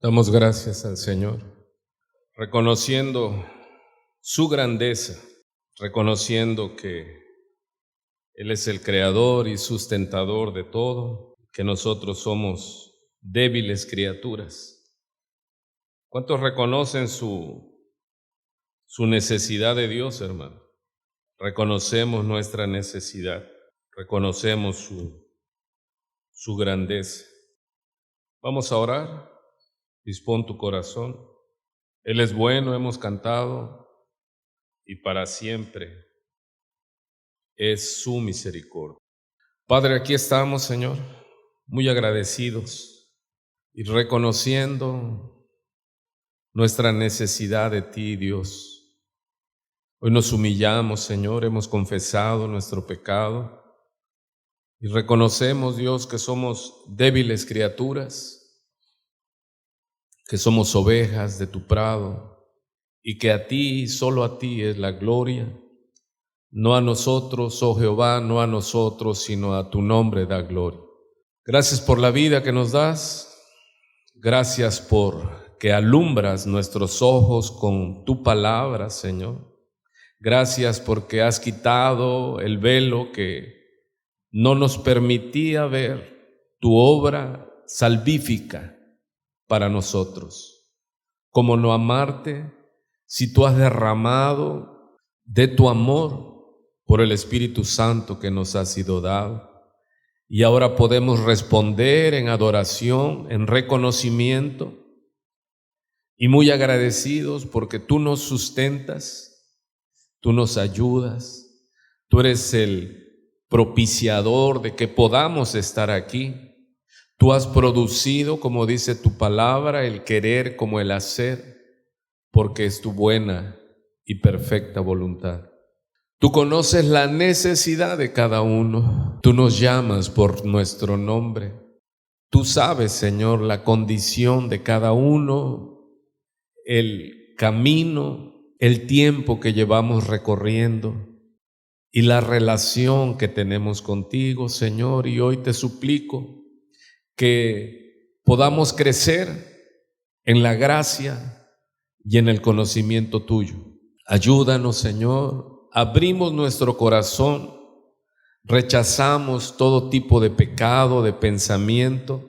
Damos gracias al Señor, reconociendo su grandeza, reconociendo que Él es el creador y sustentador de todo, que nosotros somos débiles criaturas. ¿Cuántos reconocen su necesidad de Dios, hermano? Reconocemos nuestra necesidad, reconocemos su grandeza. Vamos a orar. Dispón tu corazón. Él es bueno, hemos cantado, y para siempre es su misericordia. Padre, aquí estamos, Señor, muy agradecidos y reconociendo nuestra necesidad de ti, Dios. Hoy nos humillamos, Señor, hemos confesado nuestro pecado y reconocemos, Dios, que somos débiles criaturas, que somos ovejas de tu prado y que a ti, solo a ti es la gloria. No a nosotros, oh Jehová, no a nosotros, sino a tu nombre da gloria. Gracias por la vida que nos das. Gracias por que alumbras nuestros ojos con tu palabra, Señor. Gracias porque has quitado el velo que no nos permitía ver tu obra salvífica para nosotros. ¿Cómo no amarte si tú has derramado de tu amor por el Espíritu Santo que nos ha sido dado? Y ahora podemos responder en adoración, en reconocimiento y muy agradecidos porque tú nos sustentas, tú nos ayudas, tú eres el propiciador de que podamos estar aquí. Tú has producido, como dice tu palabra, el querer como el hacer, porque es tu buena y perfecta voluntad. Tú conoces la necesidad de cada uno. Tú nos llamas por nuestro nombre. Tú sabes, Señor, la condición de cada uno, el camino, el tiempo que llevamos recorriendo y la relación que tenemos contigo, Señor. Y hoy te suplico que podamos crecer en la gracia y en el conocimiento tuyo. Ayúdanos, Señor. Abrimos nuestro corazón, rechazamos todo tipo de pecado, de pensamiento.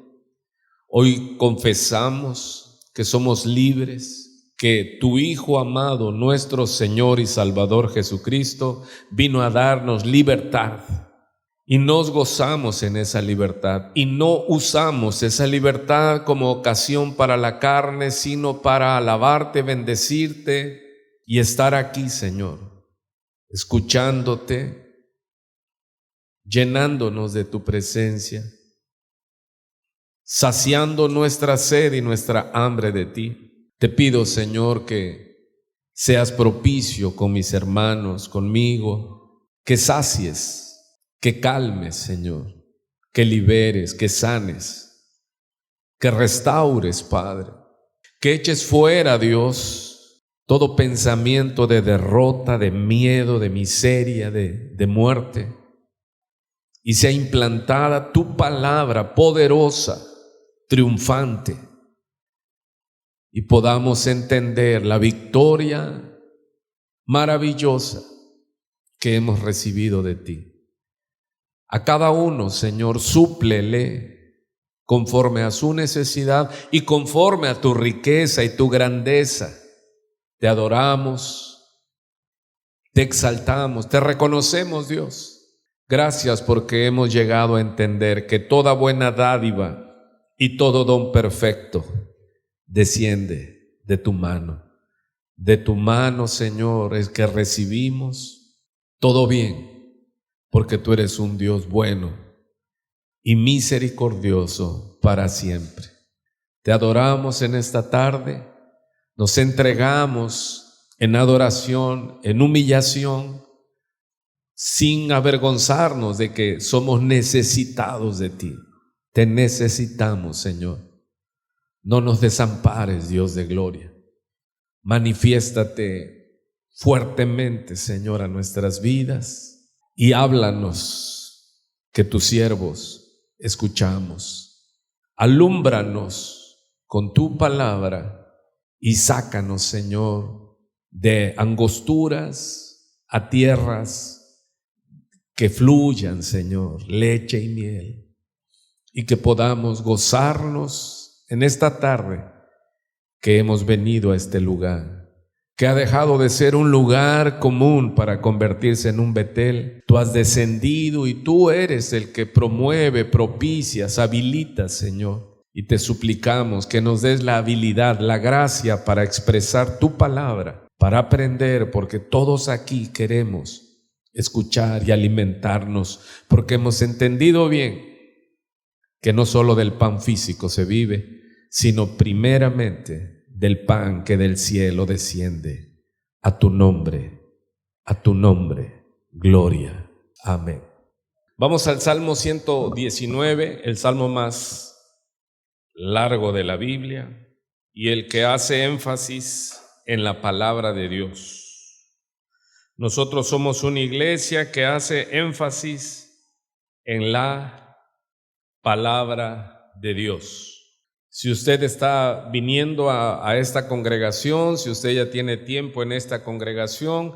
Hoy confesamos que somos libres, que tu Hijo amado, nuestro Señor y Salvador Jesucristo, vino a darnos libertad. Y nos gozamos en esa libertad y no usamos esa libertad como ocasión para la carne, sino para alabarte, bendecirte y estar aquí, Señor, escuchándote, llenándonos de tu presencia, saciando nuestra sed y nuestra hambre de ti. Te pido, Señor, que seas propicio con mis hermanos, conmigo, que sacies, que calmes, Señor, que liberes, que sanes, que restaures, Padre, que eches fuera, Dios, todo pensamiento de derrota, de miedo, de miseria, de muerte, y sea implantada tu palabra poderosa, triunfante, y podamos entender la victoria maravillosa que hemos recibido de ti. A cada uno, Señor, súplele conforme a su necesidad y conforme a tu riqueza y tu grandeza. Te adoramos, te exaltamos, te reconocemos, Dios. Gracias porque hemos llegado a entender que toda buena dádiva y todo don perfecto desciende de tu mano. De tu mano, Señor, es que recibimos todo bien, porque tú eres un Dios bueno y misericordioso para siempre. Te adoramos en esta tarde, nos entregamos en adoración, en humillación, sin avergonzarnos de que somos necesitados de ti. Te necesitamos, Señor. No nos desampares, Dios de gloria. Manifiéstate fuertemente, Señor, a nuestras vidas. Y háblanos, que tus siervos escuchamos. Alúmbranos con tu palabra y sácanos, Señor, de angosturas a tierras que fluyan, Señor, leche y miel, y que podamos gozarnos en esta tarde que hemos venido a este lugar, que ha dejado de ser un lugar común para convertirse en un Betel. Tú has descendido y tú eres el que promueve, propicias, habilitas, Señor. Y te suplicamos que nos des la habilidad, la gracia para expresar tu palabra, para aprender, porque todos aquí queremos escuchar y alimentarnos, porque hemos entendido bien que no solo del pan físico se vive, sino primeramente del pan que del cielo desciende. A tu nombre, gloria. Amén. Vamos al Salmo 119, el salmo más largo de la Biblia y el que hace énfasis en la palabra de Dios. Nosotros somos una iglesia que hace énfasis en la palabra de Dios. Si usted está viniendo a esta congregación, si usted ya tiene tiempo en esta congregación,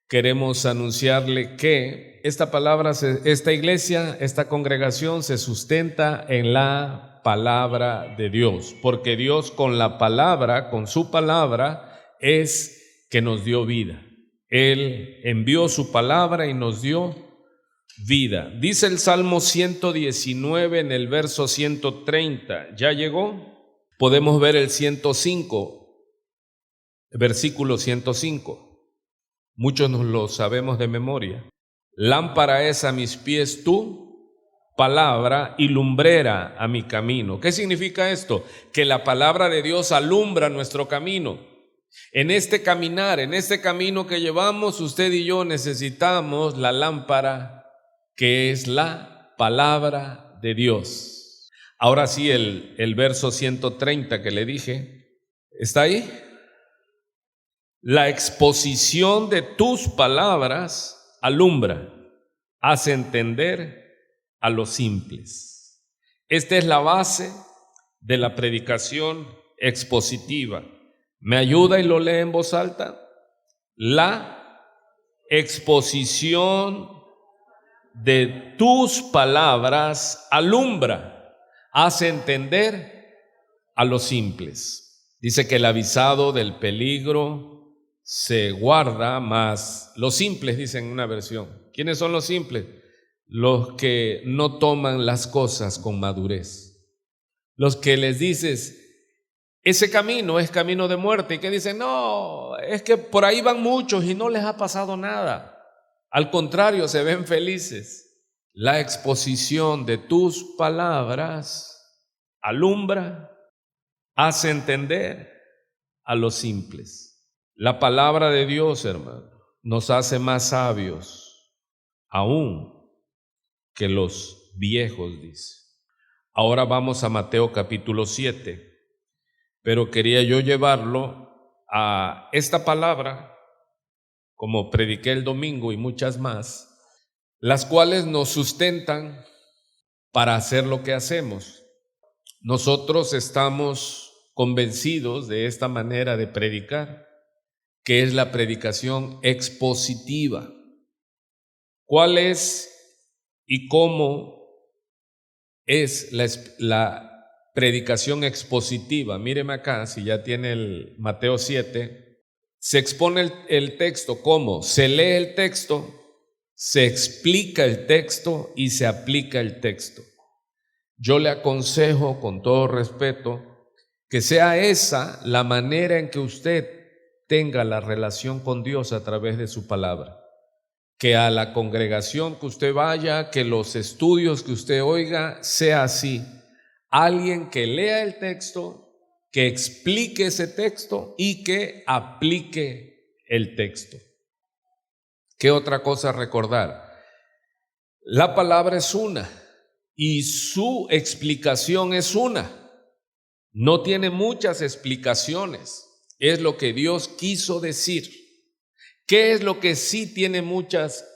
queremos anunciarle que esta iglesia, esta congregación se sustenta en la palabra de Dios, porque Dios con la palabra, con su palabra, es que nos dio vida. Él envió su palabra y nos dio vida. Dice el Salmo 119 en el verso 130. ¿Ya llegó? Podemos ver el 105, versículo 105. Muchos nos lo sabemos de memoria. Lámpara es a mis pies tu palabra y lumbrera a mi camino. ¿Qué significa esto? Que la palabra de Dios alumbra nuestro camino. En este caminar, en este camino que llevamos, usted y yo necesitamos la lámpara que es la palabra de Dios. Ahora sí, el verso 130 que le dije, ¿está ahí? La exposición de tus palabras alumbra, hace entender a los simples. Esta es la base de la predicación expositiva. ¿Me ayuda y lo lee en voz alta? La exposición de tus palabras alumbra, hace entender a los simples. Dice que el avisado del peligro se guarda, mas los simples, dicen en una versión. ¿Quiénes son los simples? Los que no toman las cosas con madurez. Los que les dices, ese camino es camino de muerte, y que dicen, no, es que por ahí van muchos y no les ha pasado nada. Al contrario, se ven felices. La exposición de tus palabras alumbra, hace entender a los simples. La palabra de Dios, hermano, nos hace más sabios aún que los viejos, dice. Ahora vamos a Mateo capítulo 7, pero quería yo llevarlo a esta palabra, como prediqué el domingo y muchas más, las cuales nos sustentan para hacer lo que hacemos. Nosotros estamos convencidos de esta manera de predicar, que es la predicación expositiva. ¿Cuál es y cómo es la predicación expositiva? Míreme acá, si ya tiene el Mateo 7, se expone el texto. ¿Cómo? Se lee el texto, se explica el texto y se aplica el texto. Yo le aconsejo con todo respeto que sea esa la manera en que usted tenga la relación con Dios a través de su palabra. Que a la congregación que usted vaya, que los estudios que usted oiga, sea así. Alguien que lea el texto, que explique ese texto y que aplique el texto. ¿Qué otra cosa recordar? La palabra es una y su explicación es una. No tiene muchas explicaciones. Es lo que Dios quiso decir. ¿Qué es lo que sí tiene muchas,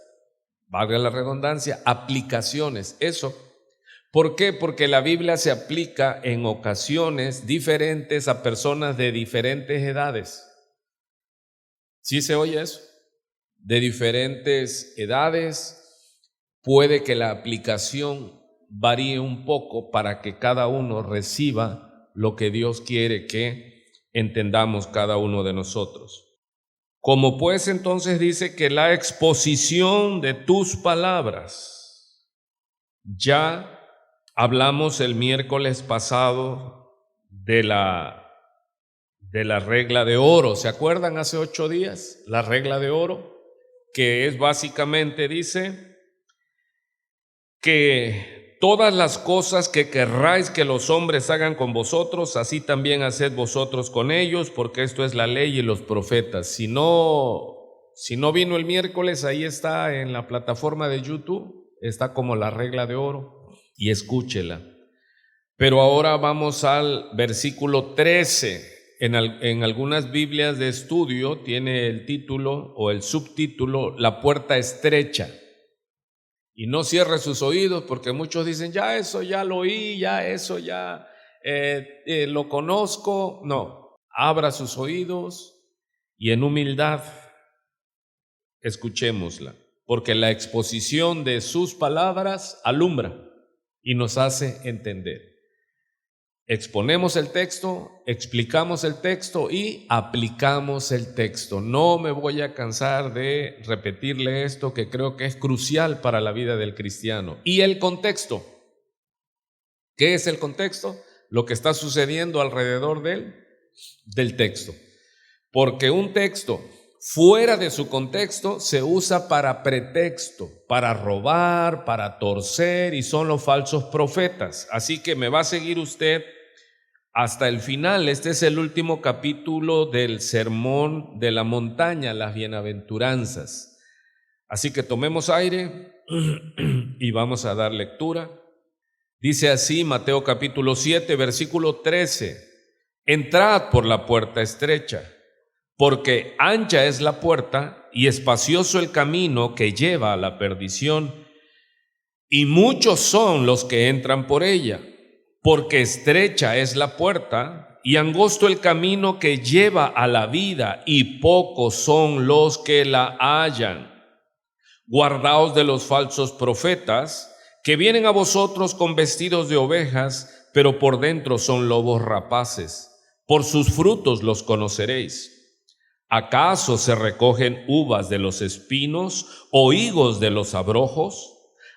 valga la redundancia, aplicaciones? Eso. ¿Por qué? Porque la Biblia se aplica en ocasiones diferentes a personas de diferentes edades. ¿Sí se oye eso? De diferentes edades, puede que la aplicación varíe un poco para que cada uno reciba lo que Dios quiere que entendamos cada uno de nosotros. Como pues entonces dice que la exposición de tus palabras, ya hablamos el miércoles pasado de la regla de oro. ¿Se acuerdan hace 8 días? La regla de oro, que es básicamente, dice que todas las cosas que querráis que los hombres hagan con vosotros, así también haced vosotros con ellos, porque esto es la ley y los profetas. Si no vino el miércoles, ahí está en la plataforma de YouTube, está como la regla de oro, y escúchela. Pero ahora vamos al versículo 13. En algunas Biblias de estudio tiene el título o el subtítulo, la puerta estrecha. Y no cierre sus oídos, porque muchos dicen, ya eso ya lo oí, ya eso ya lo conozco. No, abra sus oídos y en humildad escuchémosla, porque la exposición de sus palabras alumbra y nos hace entender. Exponemos el texto, explicamos el texto y aplicamos el texto. No me voy a cansar de repetirle esto, que creo que es crucial para la vida del cristiano. Y el contexto. ¿Qué es el contexto? Lo que está sucediendo alrededor del texto. Porque un texto fuera de su contexto se usa para pretexto, para robar, para torcer, y son los falsos profetas. Así que me va a seguir usted hasta el final. Este es el último capítulo del Sermón de la Montaña, las bienaventuranzas. Así que tomemos aire y vamos a dar lectura. Dice así Mateo capítulo 7, versículo 13: entrad por la puerta estrecha, porque ancha es la puerta y espacioso el camino que lleva a la perdición, y muchos son los que entran por ella. Porque estrecha es la puerta y angosto el camino que lleva a la vida, y pocos son los que la hallan. Guardaos de los falsos profetas, que vienen a vosotros con vestidos de ovejas, pero por dentro son lobos rapaces. Por sus frutos los conoceréis. ¿Acaso se recogen uvas de los espinos o higos de los abrojos?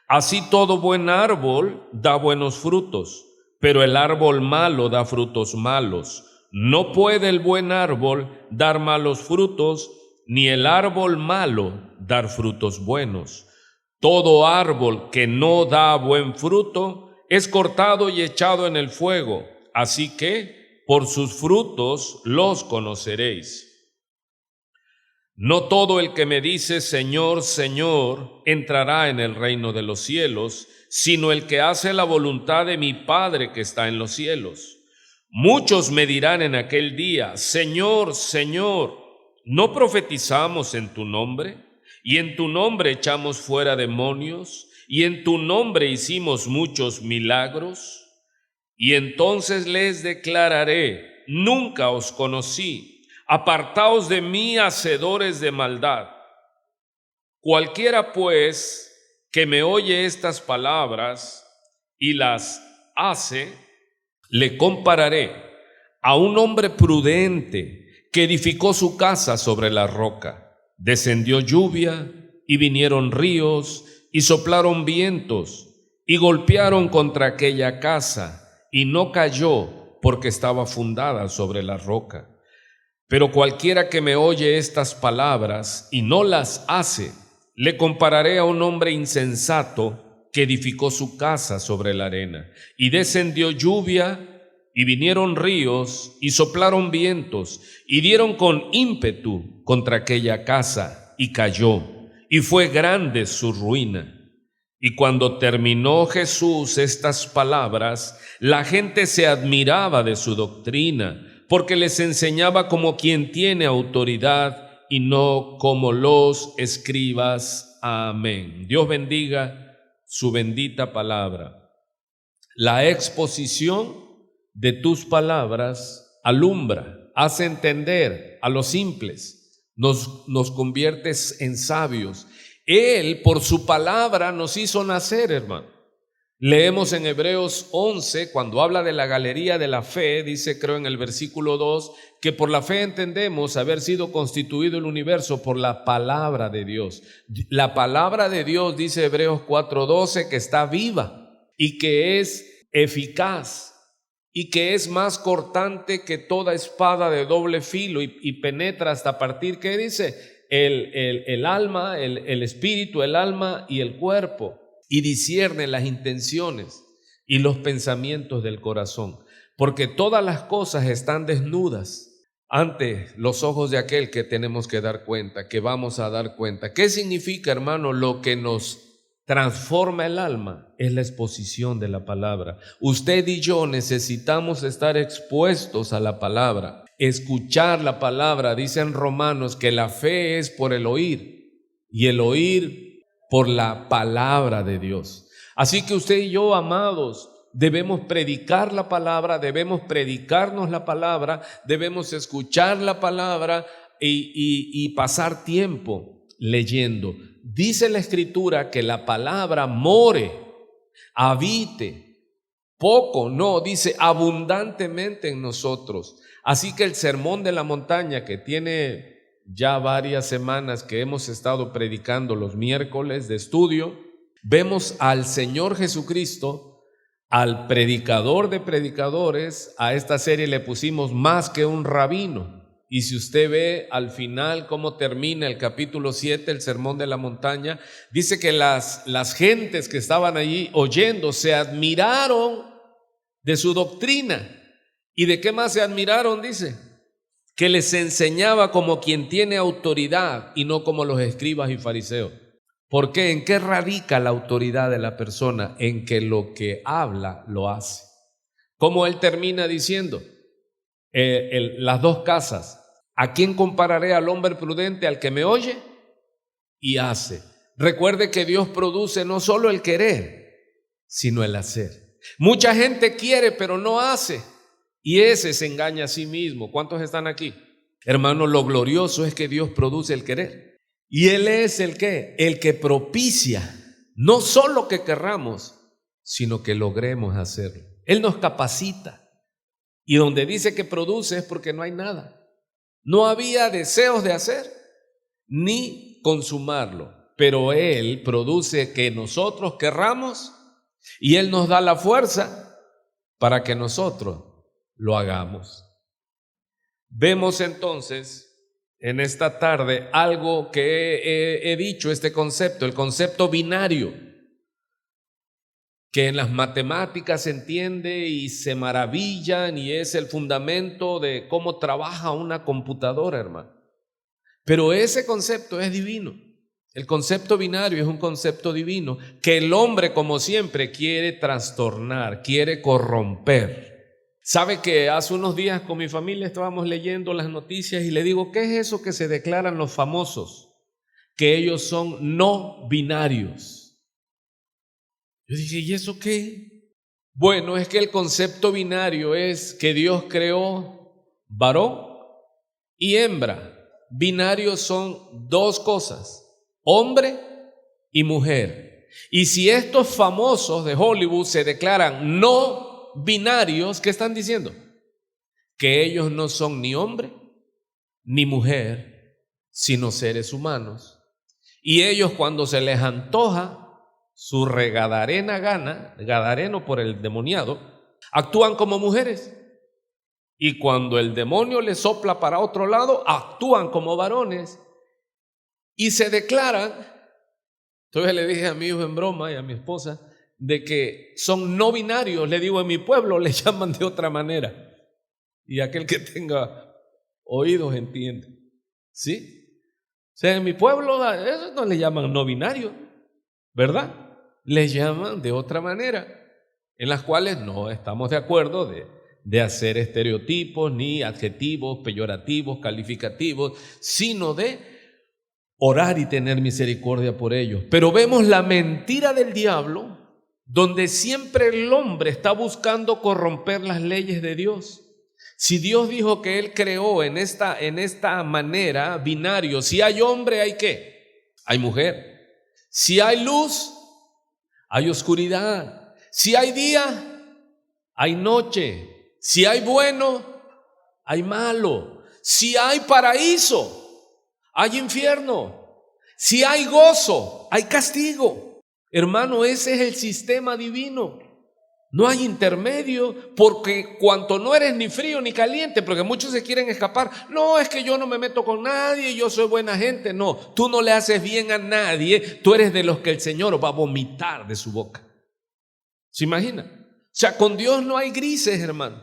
Así todo buen árbol da buenos frutos, pero el árbol malo da frutos malos. No puede el buen árbol dar malos frutos, ni el árbol malo dar frutos buenos. Todo árbol que no da buen fruto es cortado y echado en el fuego. Así que por sus frutos los conoceréis. No todo el que me dice Señor, Señor, entrará en el reino de los cielos, sino el que hace la voluntad de mi Padre que está en los cielos. Muchos me dirán en aquel día, Señor, Señor, ¿no profetizamos en tu nombre? Y en tu nombre echamos fuera demonios, y en tu nombre hicimos muchos milagros. Y entonces les declararé, nunca os conocí. Apartaos de mí, hacedores de maldad. Cualquiera pues que me oye estas palabras y las hace, le compararé a un hombre prudente que edificó su casa sobre la roca. Descendió lluvia y vinieron ríos y soplaron vientos y golpearon contra aquella casa, y no cayó porque estaba fundada sobre la roca. Pero cualquiera que me oye estas palabras y no las hace, le compararé a un hombre insensato que edificó su casa sobre la arena. Y descendió lluvia, y vinieron ríos, y soplaron vientos, y dieron con ímpetu contra aquella casa, y cayó, y fue grande su ruina. Y cuando terminó Jesús estas palabras, la gente se admiraba de su doctrina, porque les enseñaba como quien tiene autoridad y no como los escribas. Amén. Dios bendiga su bendita palabra. La exposición de tus palabras alumbra, hace entender a los simples, nos conviertes en sabios. Él, por su palabra, nos hizo nacer, hermano. Leemos en Hebreos 11, cuando habla de la galería de la fe, dice, creo en el versículo 2, que por la fe entendemos haber sido constituido el universo por la palabra de Dios. La palabra de Dios, dice Hebreos 4:12, que está viva y que es eficaz y que es más cortante que toda espada de doble filo y penetra hasta partir, ¿qué dice? El alma, el espíritu, el alma y el cuerpo, y discierne las intenciones y los pensamientos del corazón, porque todas las cosas están desnudas ante los ojos de aquel que tenemos que dar cuenta, que vamos a dar cuenta. ¿Qué significa, hermano? Lo que nos transforma el alma es la exposición de la palabra. Usted y yo necesitamos estar expuestos a la palabra, escuchar la palabra. Dicen Romanos que la fe es por el oír y el oír por la palabra de Dios. Así que usted y yo, amados, debemos predicar la palabra, debemos predicarnos la palabra, debemos escuchar la palabra y pasar tiempo leyendo. Dice la Escritura que la palabra more, habite, poco, no, dice abundantemente en nosotros. Así que el sermón de la montaña, que tiene ya varias semanas que hemos estado predicando los miércoles de estudio, vemos al Señor Jesucristo, al predicador de predicadores. A esta serie le pusimos más que un rabino. Y si usted ve al final cómo termina el capítulo 7, el sermón de la montaña, dice que las gentes que estaban allí oyendo se admiraron de su doctrina. ¿Y de qué más se admiraron? Dice que les enseñaba como quien tiene autoridad y no como los escribas y fariseos. ¿Por qué? ¿En qué radica la autoridad de la persona? En que lo que habla lo hace. Como él termina diciendo, las dos casas, ¿a quién compararé? Al hombre prudente, al que me oye y hace. Recuerde que Dios produce no solo el querer, sino el hacer. Mucha gente quiere pero no hace, y ese se engaña a sí mismo. ¿Cuántos están aquí? Hermano, lo glorioso es que Dios produce el querer. Y Él es el que propicia, no solo que querramos, sino que logremos hacerlo. Él nos capacita. Y donde dice que produce es porque no hay nada. No había deseos de hacer ni consumarlo, pero Él produce que nosotros querramos y Él nos da la fuerza para que nosotros lo hagamos. Vemos entonces en esta tarde algo que he dicho, este concepto, el concepto binario, que en las matemáticas se entiende y se maravillan y es el fundamento de cómo trabaja una computadora, hermano. Pero ese concepto es divino. El concepto binario es un concepto divino que el hombre, como siempre, quiere trastornar, quiere corromper. ¿Sabe que hace unos días con mi familia estábamos leyendo las noticias y le digo, ¿qué es eso que se declaran los famosos? Que ellos son no binarios. Yo dije, ¿y eso qué? Bueno, es que el concepto binario es que Dios creó varón y hembra. Binarios son dos cosas, hombre y mujer. Y si estos famosos de Hollywood se declaran no binarios, ¿qué están diciendo? Que ellos no son ni hombre ni mujer, sino seres humanos. Y ellos, cuando se les antoja su regadarena gana, gadareno por el demoniado, actúan como mujeres. Y cuando el demonio les sopla para otro lado, actúan como varones y se declaran. Entonces le dije a mi hijo en broma y a mi esposa de que son no binarios. Le digo, en mi pueblo le llaman de otra manera. Y aquel que tenga oídos entiende. ¿Sí? O sea, en mi pueblo eso no le llaman no binario, ¿verdad? Le llaman de otra manera, en las cuales no estamos de acuerdo de hacer estereotipos, ni adjetivos, peyorativos, calificativos, sino de orar y tener misericordia por ellos. Pero vemos la mentira del diablo donde siempre el hombre está buscando corromper las leyes de Dios. Si Dios dijo que Él creó en esta manera binario, si hay hombre, ¿hay qué? Hay mujer. Si hay luz, hay oscuridad. Si hay día, hay noche. Si hay bueno, hay malo. Si hay paraíso, hay infierno. Si hay gozo, hay castigo. Hermano, ese es el sistema divino. No hay intermedio, porque cuanto no eres ni frío ni caliente, porque muchos se quieren escapar. No, es que yo no me meto con nadie, yo soy buena gente. No, tú no le haces bien a nadie, tú eres de los que el Señor va a vomitar de su boca. ¿Se imagina? O sea, con Dios no hay grises, hermano.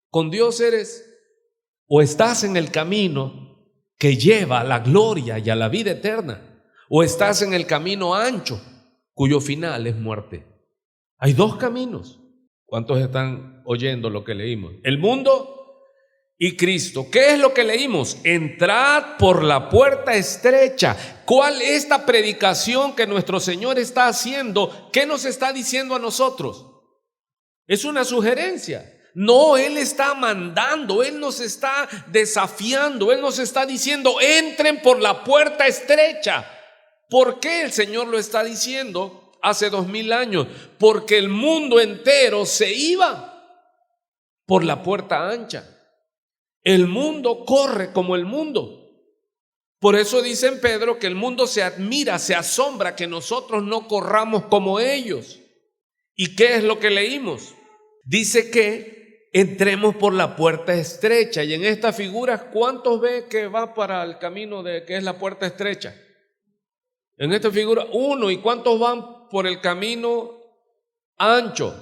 Con Dios eres o estás en el camino que lleva a la gloria y a la vida eterna, o estás en el camino ancho, cuyo final es muerte. Hay dos caminos. ¿Cuántos están oyendo lo que leímos? El mundo y Cristo. ¿Qué es lo que leímos? Entrad por la puerta estrecha. ¿Cuál es esta predicación que nuestro Señor está haciendo? ¿Qué nos está diciendo a nosotros? Es una sugerencia. No, Él está mandando, Él nos está desafiando, Él nos está diciendo, entren por la puerta estrecha. ¿Por qué el Señor lo está diciendo? Hace 2000 años, porque el mundo entero se iba por la puerta ancha. El mundo corre como el mundo. Por eso dice en Pedro que el mundo se admira, se asombra que nosotros no corramos como ellos. ¿Y qué es lo que leímos? Dice que entremos por la puerta estrecha. Y en esta figura, ¿cuántos ven que va para el camino de que es la puerta estrecha? En esta figura, uno. ¿Y cuántos van por el camino ancho?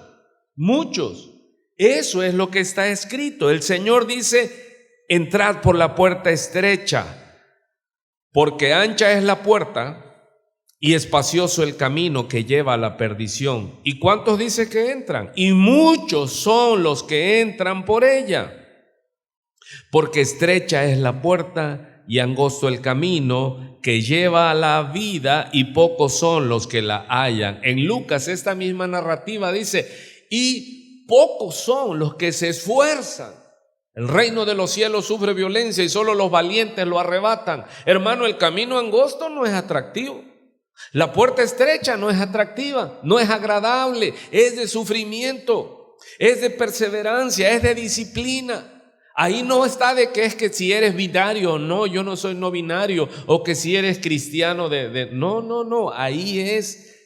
Muchos. Eso es lo que está escrito. El Señor dice, entrad por la puerta estrecha, porque ancha es la puerta y espacioso el camino que lleva a la perdición. ¿Y cuántos dice que entran? Y muchos son los que entran por ella, porque estrecha es la puerta y angosto el camino que lleva a la vida, y pocos son los que la hallan. En Lucas esta misma narrativa dice, y pocos son los que se esfuerzan. El reino de los cielos sufre violencia y solo los valientes lo arrebatan. Hermano, el camino angosto no es atractivo. La puerta estrecha no es atractiva, no es agradable, es de sufrimiento, es de perseverancia, es de disciplina. Ahí no está de que es que si eres binario o no, yo no soy no binario, o que si eres cristiano no, ahí es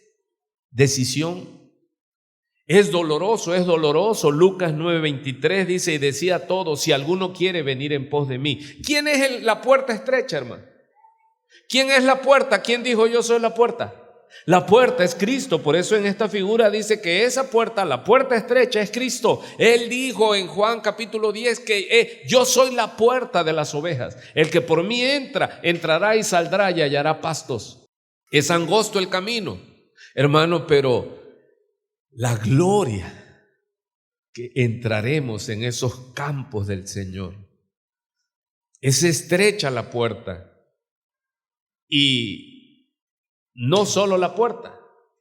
decisión. Es doloroso. Lucas 9:23 dice, y decía a todos, si alguno quiere venir en pos de mí. ¿Quién es la puerta estrecha, hermano? ¿Quién es la puerta? ¿Quién dijo yo soy la puerta? La puerta es Cristo. Por eso en esta figura dice que esa puerta, la puerta estrecha, es Cristo. Él dijo en Juan capítulo 10 que yo soy la puerta de las ovejas. El que por mí entrará y saldrá y hallará pastos. Es angosto el camino, hermano, pero la gloria que entraremos en esos campos del Señor. Es estrecha la puerta. Y no solo la puerta,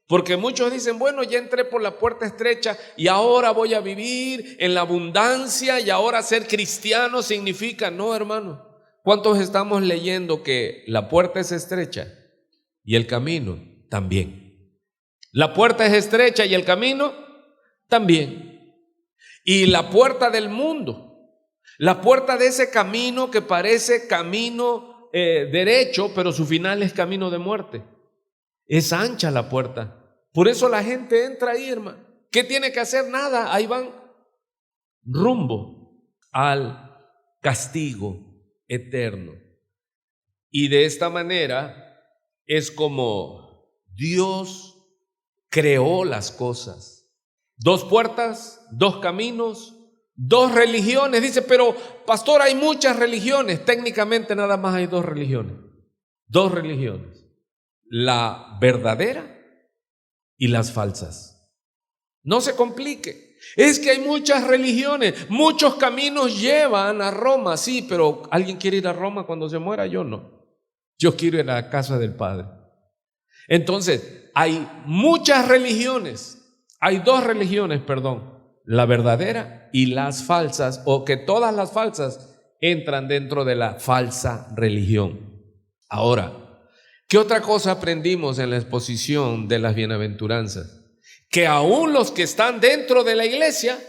porque muchos dicen, bueno, ya entré por la puerta estrecha y ahora voy a vivir en la abundancia y ahora ser cristiano significa, no, hermano. ¿Cuántos estamos leyendo que la puerta es estrecha y el camino también? La puerta es estrecha y el camino también. Y la puerta del mundo, la puerta de ese camino que parece camino derecho, pero su final es camino de muerte. Es ancha la puerta. Por eso la gente entra ahí, hermano. ¿Qué tiene que hacer? Nada. Ahí van rumbo al castigo eterno. Y de esta manera es como Dios creó las cosas. Dos puertas, dos caminos, dos religiones. Dice, pero pastor, hay muchas religiones. Técnicamente nada más hay dos religiones. Dos religiones. La verdadera y las falsas. No se complique. Es que hay muchas religiones, muchos caminos llevan a Roma. Sí, pero ¿alguien quiere ir a Roma cuando se muera? Yo no. Yo quiero ir a la casa del Padre. Entonces, hay muchas religiones, Hay dos religiones, la verdadera y las falsas, o que todas las falsas entran dentro de la falsa religión. Ahora, ¿qué otra cosa aprendimos en la exposición de las bienaventuranzas? Que aún los que están dentro de la iglesia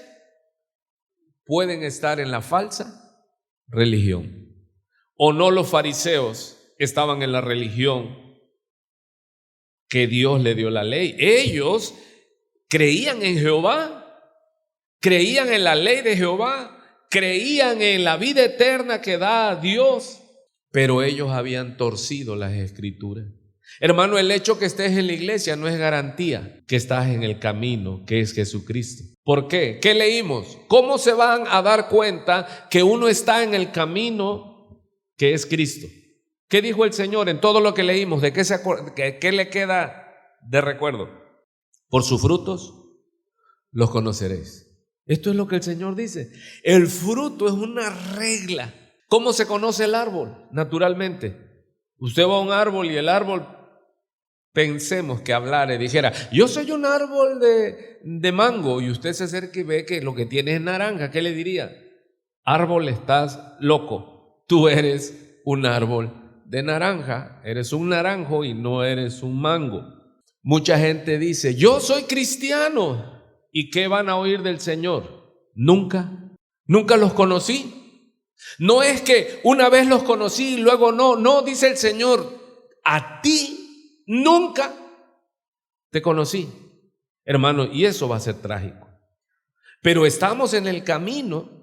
pueden estar en la falsa religión. ¿O no los fariseos estaban en la religión que Dios le dio la ley? Ellos creían en Jehová, creían en la ley de Jehová, creían en la vida eterna que da Dios, pero ellos habían torcido las escrituras. Hermano, el hecho que estés en la iglesia no es garantía que estás en el camino que es Jesucristo. ¿Por qué? ¿Qué leímos? ¿Cómo se van a dar cuenta que uno está en el camino que es Cristo? ¿Qué dijo el Señor en todo lo que leímos? ¿De qué le queda de recuerdo? Por sus frutos los conoceréis. Esto es lo que el Señor dice. El fruto es una regla. ¿Cómo se conoce el árbol? Naturalmente. Usted va a un árbol y el árbol, pensemos que hablara y dijera, yo soy un árbol de mango, y usted se acerca y ve que lo que tiene es naranja. ¿Qué le diría? Árbol, estás loco. Tú eres un árbol de naranja, eres un naranjo y no eres un mango. Mucha gente dice, yo soy cristiano. ¿Y qué van a oír del Señor? Nunca los conocí. No es que una vez los conocí y luego no, dice el Señor, a ti nunca te conocí. Hermano, y eso va a ser trágico. Pero estamos en el camino.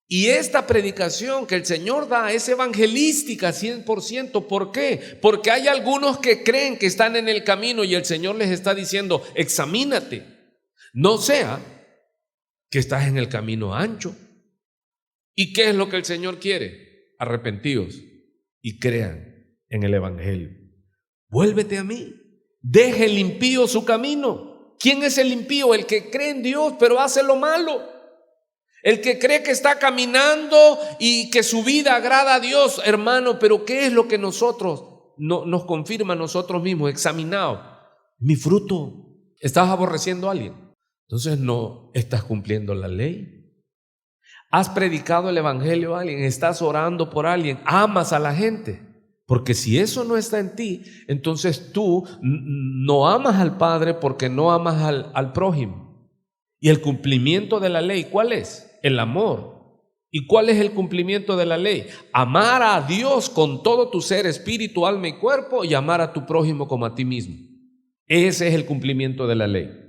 Y esta predicación que el Señor da es evangelística 100%. ¿Por qué? Porque hay algunos que creen que están en el camino y el Señor les está diciendo, examínate. No sea que estás en el camino ancho. ¿Y qué es lo que el Señor quiere? Arrepentíos y crean en el evangelio. Vuélvete a mí. Deje el impío su camino. ¿Quién es el impío? El que cree en Dios pero hace lo malo. El que cree que está caminando y que su vida agrada a Dios, hermano, pero ¿qué es lo que nosotros nos confirma a nosotros mismos? Examinado. Mi fruto. ¿Estás aborreciendo a alguien? Entonces no estás cumpliendo la ley. ¿Has predicado el evangelio a alguien? ¿Estás orando por alguien? ¿Amas a la gente? Porque si eso no está en ti, entonces tú no amas al Padre porque no amas al prójimo. Y el cumplimiento de la ley, ¿cuál es? El amor. ¿Y cuál es el cumplimiento de la ley? Amar a Dios con todo tu ser, espíritu, alma y cuerpo, y amar a tu prójimo como a ti mismo. Ese es el cumplimiento de la ley.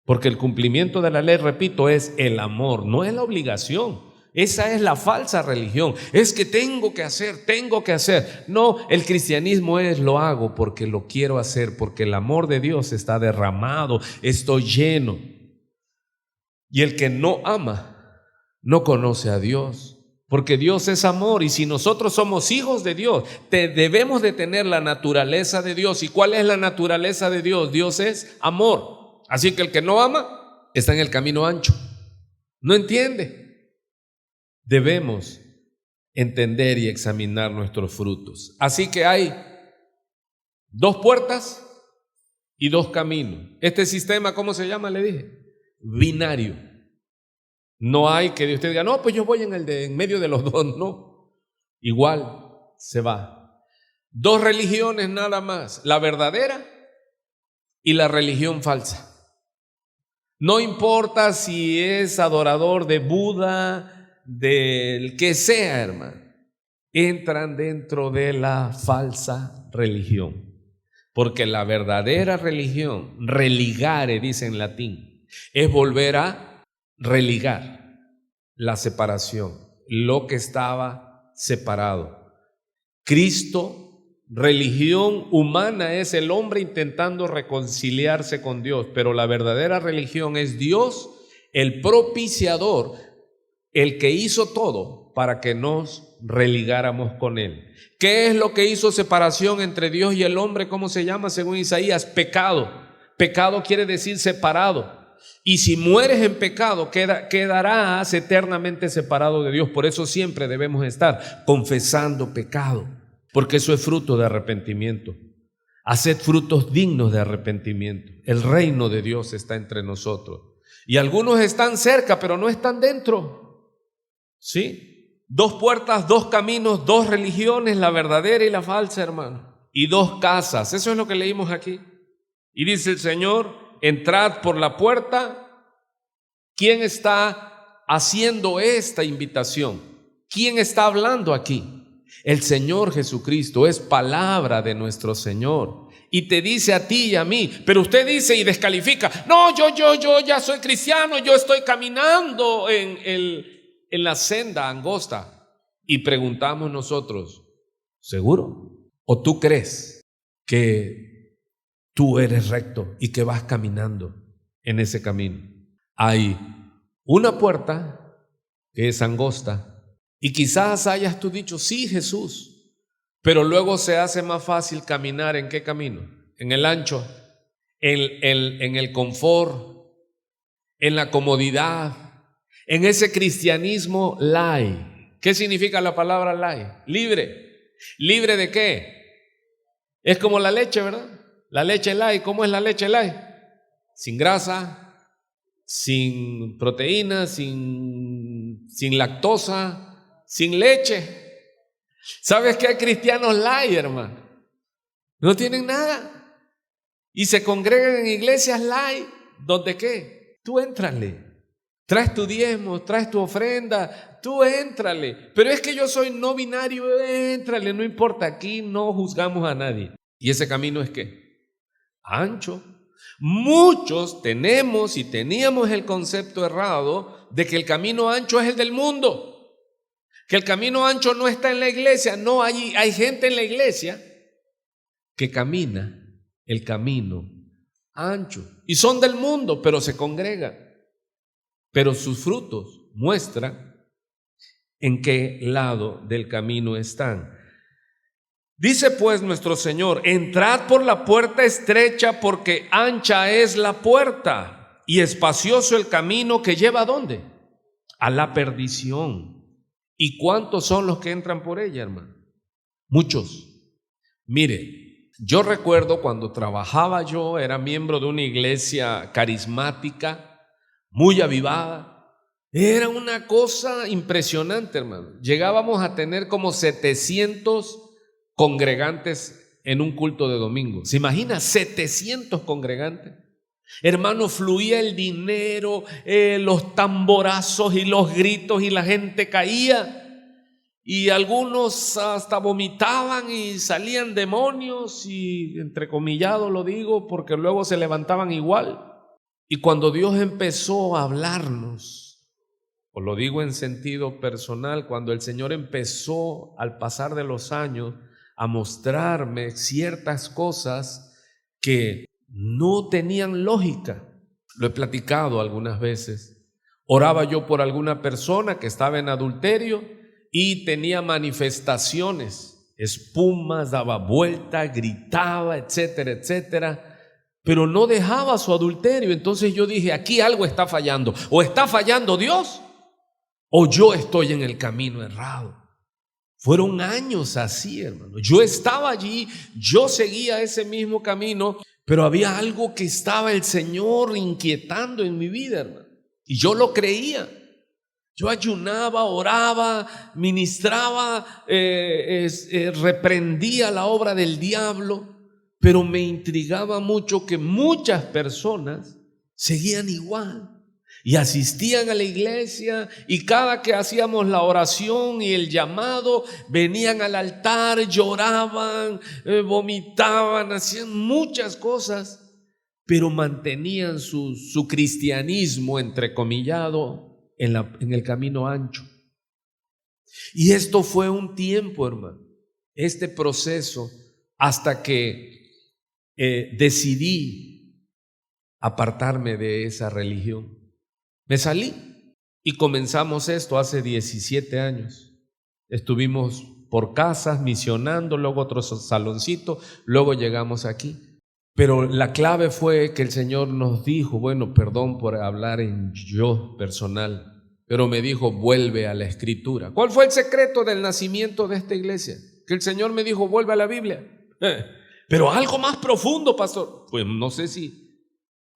Porque el cumplimiento de la ley, repito, es el amor, no es la obligación. Esa es la falsa religión. Es que tengo que hacer. No, el cristianismo es lo hago porque lo quiero hacer, porque el amor de Dios está derramado, estoy lleno. Y el que no ama no conoce a Dios, porque Dios es amor, y si nosotros somos hijos de Dios, debemos de tener la naturaleza de Dios. ¿Y cuál es la naturaleza de Dios? Dios es amor. Así que el que no ama está en el camino ancho, no entiende. Debemos entender y examinar nuestros frutos. Así que hay dos puertas y dos caminos. Este sistema, ¿cómo se llama? Le dije, binario. No hay que usted diga, no, pues yo voy en medio de los dos. No, igual se va. Dos religiones nada más, la verdadera y la religión falsa. No importa si es adorador de Buda, del que sea, hermano, entran dentro de la falsa religión. Porque la verdadera religión, religare, dice en latín, es volver a religar la separación, lo que estaba separado. Cristo, religión humana, es el hombre intentando reconciliarse con Dios, pero la verdadera religión es Dios, el propiciador, el que hizo todo para que nos religáramos con Él. ¿Qué es lo que hizo separación entre Dios y el hombre? ¿Cómo se llama según Isaías? Pecado. Pecado quiere decir separado. Y si mueres en pecado, quedarás eternamente separado de Dios. Por eso siempre debemos estar confesando pecado, porque eso es fruto de arrepentimiento. Haced frutos dignos de arrepentimiento. El reino de Dios está entre nosotros. Y algunos están cerca, pero no están dentro. ¿Sí? 2 puertas, 2 caminos, 2 religiones, la verdadera y la falsa, hermano. Y 2 casas. Eso es lo que leímos aquí. Y dice el Señor, entrad por la puerta. ¿Quién está haciendo esta invitación? ¿Quién está hablando aquí? El Señor Jesucristo. Es palabra de nuestro Señor. Y te dice a ti y a mí, pero usted dice y descalifica, no, yo ya soy cristiano, yo estoy caminando en la senda angosta. Y preguntamos nosotros, ¿seguro? ¿O tú crees que tú eres recto y que vas caminando en ese camino? Hay una puerta que es angosta y quizás hayas tú dicho, sí, Jesús, pero luego se hace más fácil caminar ¿en qué camino? En el ancho, en el confort, en la comodidad, en ese cristianismo light. ¿Qué significa la palabra light? Libre. ¿Libre de qué? Es como la leche, ¿verdad? La leche light, ¿cómo es la leche light? Sin grasa, sin proteína, sin lactosa, sin leche. ¿Sabes que hay cristianos light, hermano? No tienen nada. Y se congregan en iglesias light, ¿donde qué? Tú éntrale. Traes tu diezmo, traes tu ofrenda, tú éntrale. Pero es que yo soy no binario, éntrale, no importa, aquí no juzgamos a nadie. ¿Y ese camino es qué? Ancho. Muchos tenemos y teníamos el concepto errado de que el camino ancho es el del mundo. Que el camino ancho no está en la iglesia. No, hay gente en la iglesia que camina el camino ancho. Y son del mundo, pero se congregan. Pero sus frutos muestran en qué lado del camino están. Dice pues nuestro Señor, entrad por la puerta estrecha porque ancha es la puerta y espacioso el camino que lleva ¿a dónde? A la perdición. ¿Y cuántos son los que entran por ella, hermano? Muchos. Mire, yo recuerdo cuando trabajaba yo, era miembro de una iglesia carismática, muy avivada. Era una cosa impresionante, hermano. Llegábamos a tener como 700 congregantes en un culto de domingo. ¿Se imagina? 700 congregantes. Hermano, fluía el dinero, los tamborazos y los gritos y la gente caía. Y algunos hasta vomitaban y salían demonios y entrecomillado lo digo porque luego se levantaban igual. Y cuando Dios empezó a hablarnos, os lo digo en sentido personal, cuando el Señor empezó al pasar de los años a mostrarme ciertas cosas que no tenían lógica. Lo he platicado algunas veces. Oraba yo por alguna persona que estaba en adulterio y tenía manifestaciones, espumas, daba vuelta, gritaba, etcétera, etcétera, pero no dejaba su adulterio. Entonces yo dije, aquí algo está fallando. O está fallando Dios o yo estoy en el camino errado. Fueron años así, hermano. Yo estaba allí, yo seguía ese mismo camino, pero había algo que estaba el Señor inquietando en mi vida, hermano. Y yo lo creía. Yo ayunaba, oraba, ministraba, reprendía la obra del diablo, pero me intrigaba mucho que muchas personas seguían igual. Y asistían a la iglesia y cada que hacíamos la oración y el llamado, venían al altar, lloraban, vomitaban, hacían muchas cosas, pero mantenían su cristianismo entrecomillado en el camino ancho. Y esto fue un tiempo, hermano, este proceso, hasta que decidí apartarme de esa religión. Me salí y comenzamos esto hace 17 años. Estuvimos por casas misionando, luego otro saloncito, luego llegamos aquí. Pero la clave fue que el Señor nos dijo, bueno, perdón por hablar en yo personal, pero me dijo, vuelve a la Escritura. ¿Cuál fue el secreto del nacimiento de esta iglesia? Que el Señor me dijo, vuelve a la Biblia. Pero algo más profundo, pastor. Pues no sé si.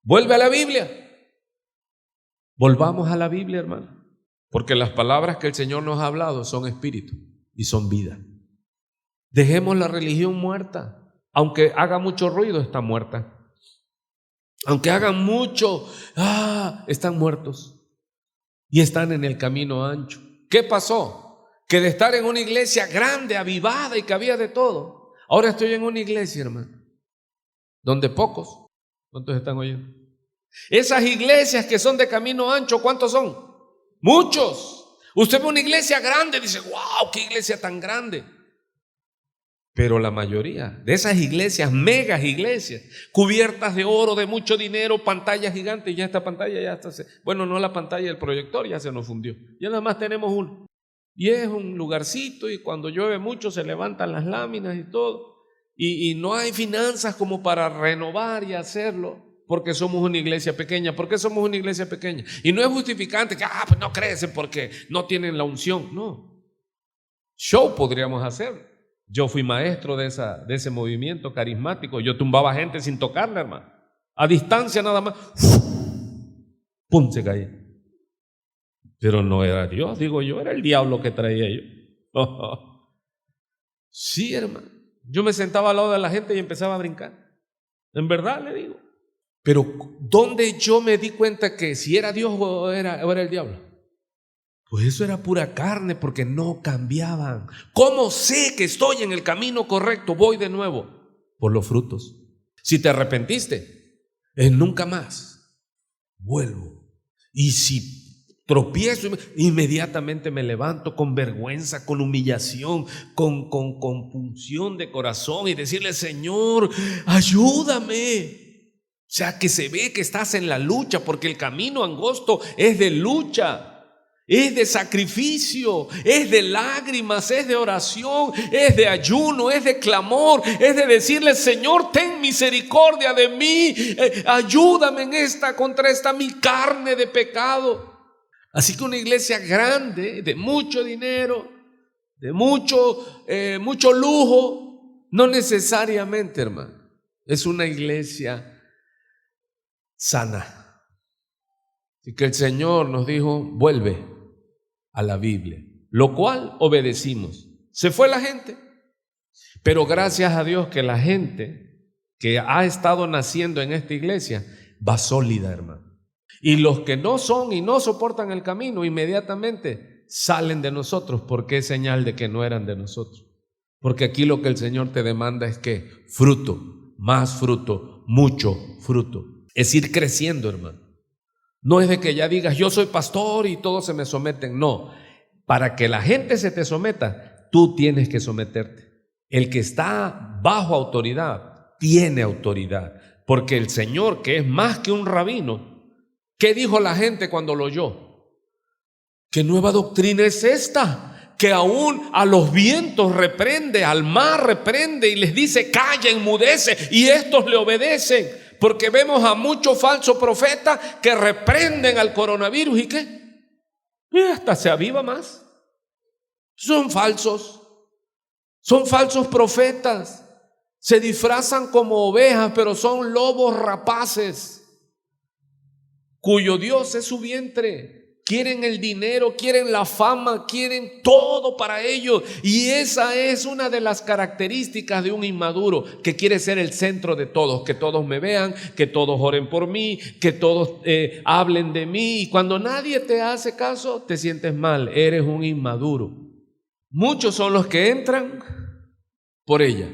Vuelve a la Biblia. Volvamos a la Biblia, hermano. Porque las palabras que el Señor nos ha hablado son espíritu y son vida. Dejemos la religión muerta. Aunque haga mucho ruido, está muerta. Aunque hagan mucho, están muertos. Y están en el camino ancho. ¿Qué pasó? Que de estar en una iglesia grande, avivada y que había de todo, ahora estoy en una iglesia, hermano, donde pocos. ¿Cuántos están oyendo? Esas iglesias que son de camino ancho, ¿cuántos son? Muchos. Usted ve una iglesia grande y dice, wow, qué iglesia tan grande. Pero la mayoría de esas iglesias, megas iglesias, cubiertas de oro, de mucho dinero, pantallas gigantes, ya esta pantalla ya está, bueno, no la pantalla del proyector, ya se nos fundió. Ya nada más tenemos uno. Y es un lugarcito y cuando llueve mucho se levantan las láminas y todo. Y no hay finanzas como para renovar y hacerlo. Porque somos una iglesia pequeña. ¿Por qué somos una iglesia pequeña? Y no es justificante que pues no crecen porque no tienen la unción. No. Show podríamos hacer. Yo fui maestro de ese movimiento carismático. Yo tumbaba gente sin tocarla, hermano. A distancia nada más. ¡Pum! Se caía. Pero no era Dios, digo yo, era el diablo que traía yo. Sí, hermano. Yo me sentaba al lado de la gente y empezaba a brincar. En verdad le digo. Pero ¿dónde yo me di cuenta que si era Dios o era el diablo? Pues eso era pura carne porque no cambiaban. ¿Cómo sé que estoy en el camino correcto? Voy de nuevo. Por los frutos. Si te arrepentiste, es nunca más. Vuelvo. Y si tropiezo, inmediatamente me levanto con vergüenza, con humillación, con compunción de corazón y decirle, Señor, ayúdame. O sea, que se ve que estás en la lucha, porque el camino angosto es de lucha. Es de sacrificio, es de lágrimas, es de oración, es de ayuno, es de clamor, es de decirle, Señor, ten misericordia de mí, ayúdame contra esta mi carne de pecado. Así que una iglesia grande, de mucho dinero, de mucho lujo, no necesariamente, hermano, es una iglesia sana. Así que el Señor nos dijo, vuelve a la Biblia, lo cual obedecimos. Se fue la gente, pero gracias a Dios que la gente que ha estado naciendo en esta iglesia va sólida, hermano. Y los que no son y no soportan el camino, inmediatamente salen de nosotros, porque es señal de que no eran de nosotros. Porque aquí lo que el Señor te demanda es que fruto, más fruto, mucho fruto. Es ir creciendo, hermano. No es de que ya digas, yo soy pastor y todos se me someten. No, para que la gente se te someta, tú tienes que someterte. El que está bajo autoridad, tiene autoridad. Porque el Señor, que es más que un rabino, ¿qué dijo la gente cuando lo oyó? ¿Qué nueva doctrina es esta? Que aún a los vientos reprende, al mar reprende y les dice, calla, enmudece, y estos le obedecen. Porque vemos a muchos falsos profetas que reprenden al coronavirus y ¿qué? Y hasta se aviva más. Son falsos profetas. Se disfrazan como ovejas, pero son lobos rapaces, cuyo Dios es su vientre. Quieren el dinero, quieren la fama, quieren todo para ellos. Y esa es una de las características de un inmaduro, que quiere ser el centro de todos, que todos me vean, que todos oren por mí, que todos hablen de mí. Y cuando nadie te hace caso, te sientes mal, eres un inmaduro. Muchos son los que entran por ella.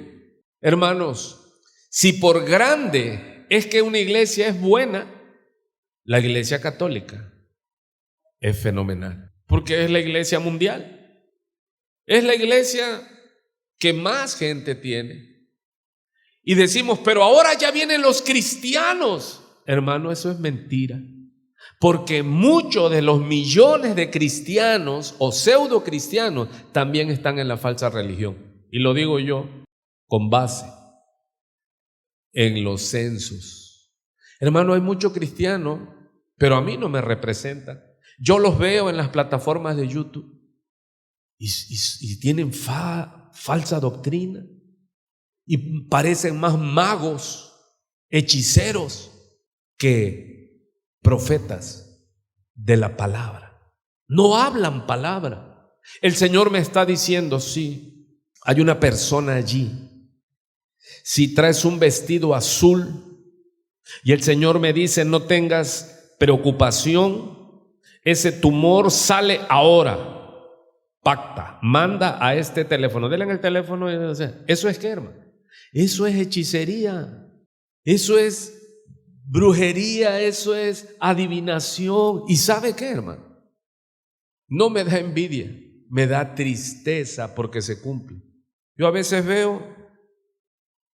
Hermanos, si por grande es que una iglesia es buena, la iglesia católica es fenomenal, porque es la iglesia mundial, es la iglesia que más gente tiene. Y decimos, pero ahora ya vienen los cristianos. Hermano, eso es mentira, porque muchos de los millones de cristianos o pseudo cristianos también están en la falsa religión. Y lo digo yo con base en los censos. Hermano, hay muchos cristianos, pero a mí no me representan. Yo los veo en las plataformas de YouTube y tienen falsa doctrina y parecen más magos, hechiceros que profetas de la palabra. No hablan palabra. El Señor me está diciendo, sí, hay una persona allí. Si traes un vestido azul y el Señor me dice, no tengas preocupación, ese tumor sale ahora. Pacta, manda a este teléfono, denle en el teléfono. ¿Eso es qué, hermano? Eso es hechicería, eso es brujería, eso es adivinación. ¿Y sabe qué, hermano? No me da envidia, me da tristeza porque se cumple. Yo a veces veo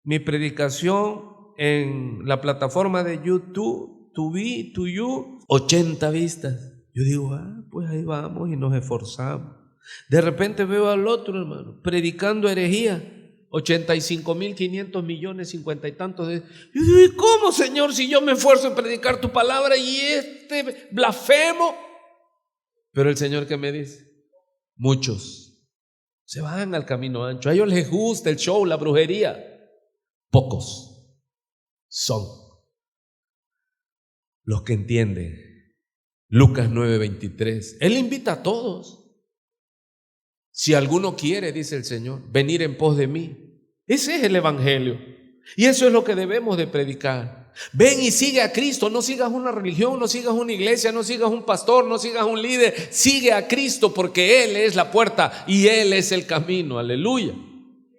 mi predicación en la plataforma de YouTube, To You, 80 vistas. Yo digo, pues ahí vamos y nos esforzamos. De repente veo al otro, hermano, predicando herejía, 85.500 millones, 50 y tantos de... Yo digo, ¿y cómo, Señor, si yo me esfuerzo en predicar tu palabra y este blasfemo? Pero el Señor, ¿qué me dice? Muchos se van al camino ancho. A ellos les gusta el show, la brujería. Pocos son los que entienden. Lucas 9:23. Él invita a todos. Si alguno quiere, dice el Señor, venir en pos de mí. Ese es el evangelio. Y eso es lo que debemos de predicar. Ven y sigue a Cristo. No sigas una religión, no sigas una iglesia, no sigas un pastor, no sigas un líder. Sigue a Cristo porque Él es la puerta y Él es el camino. Aleluya.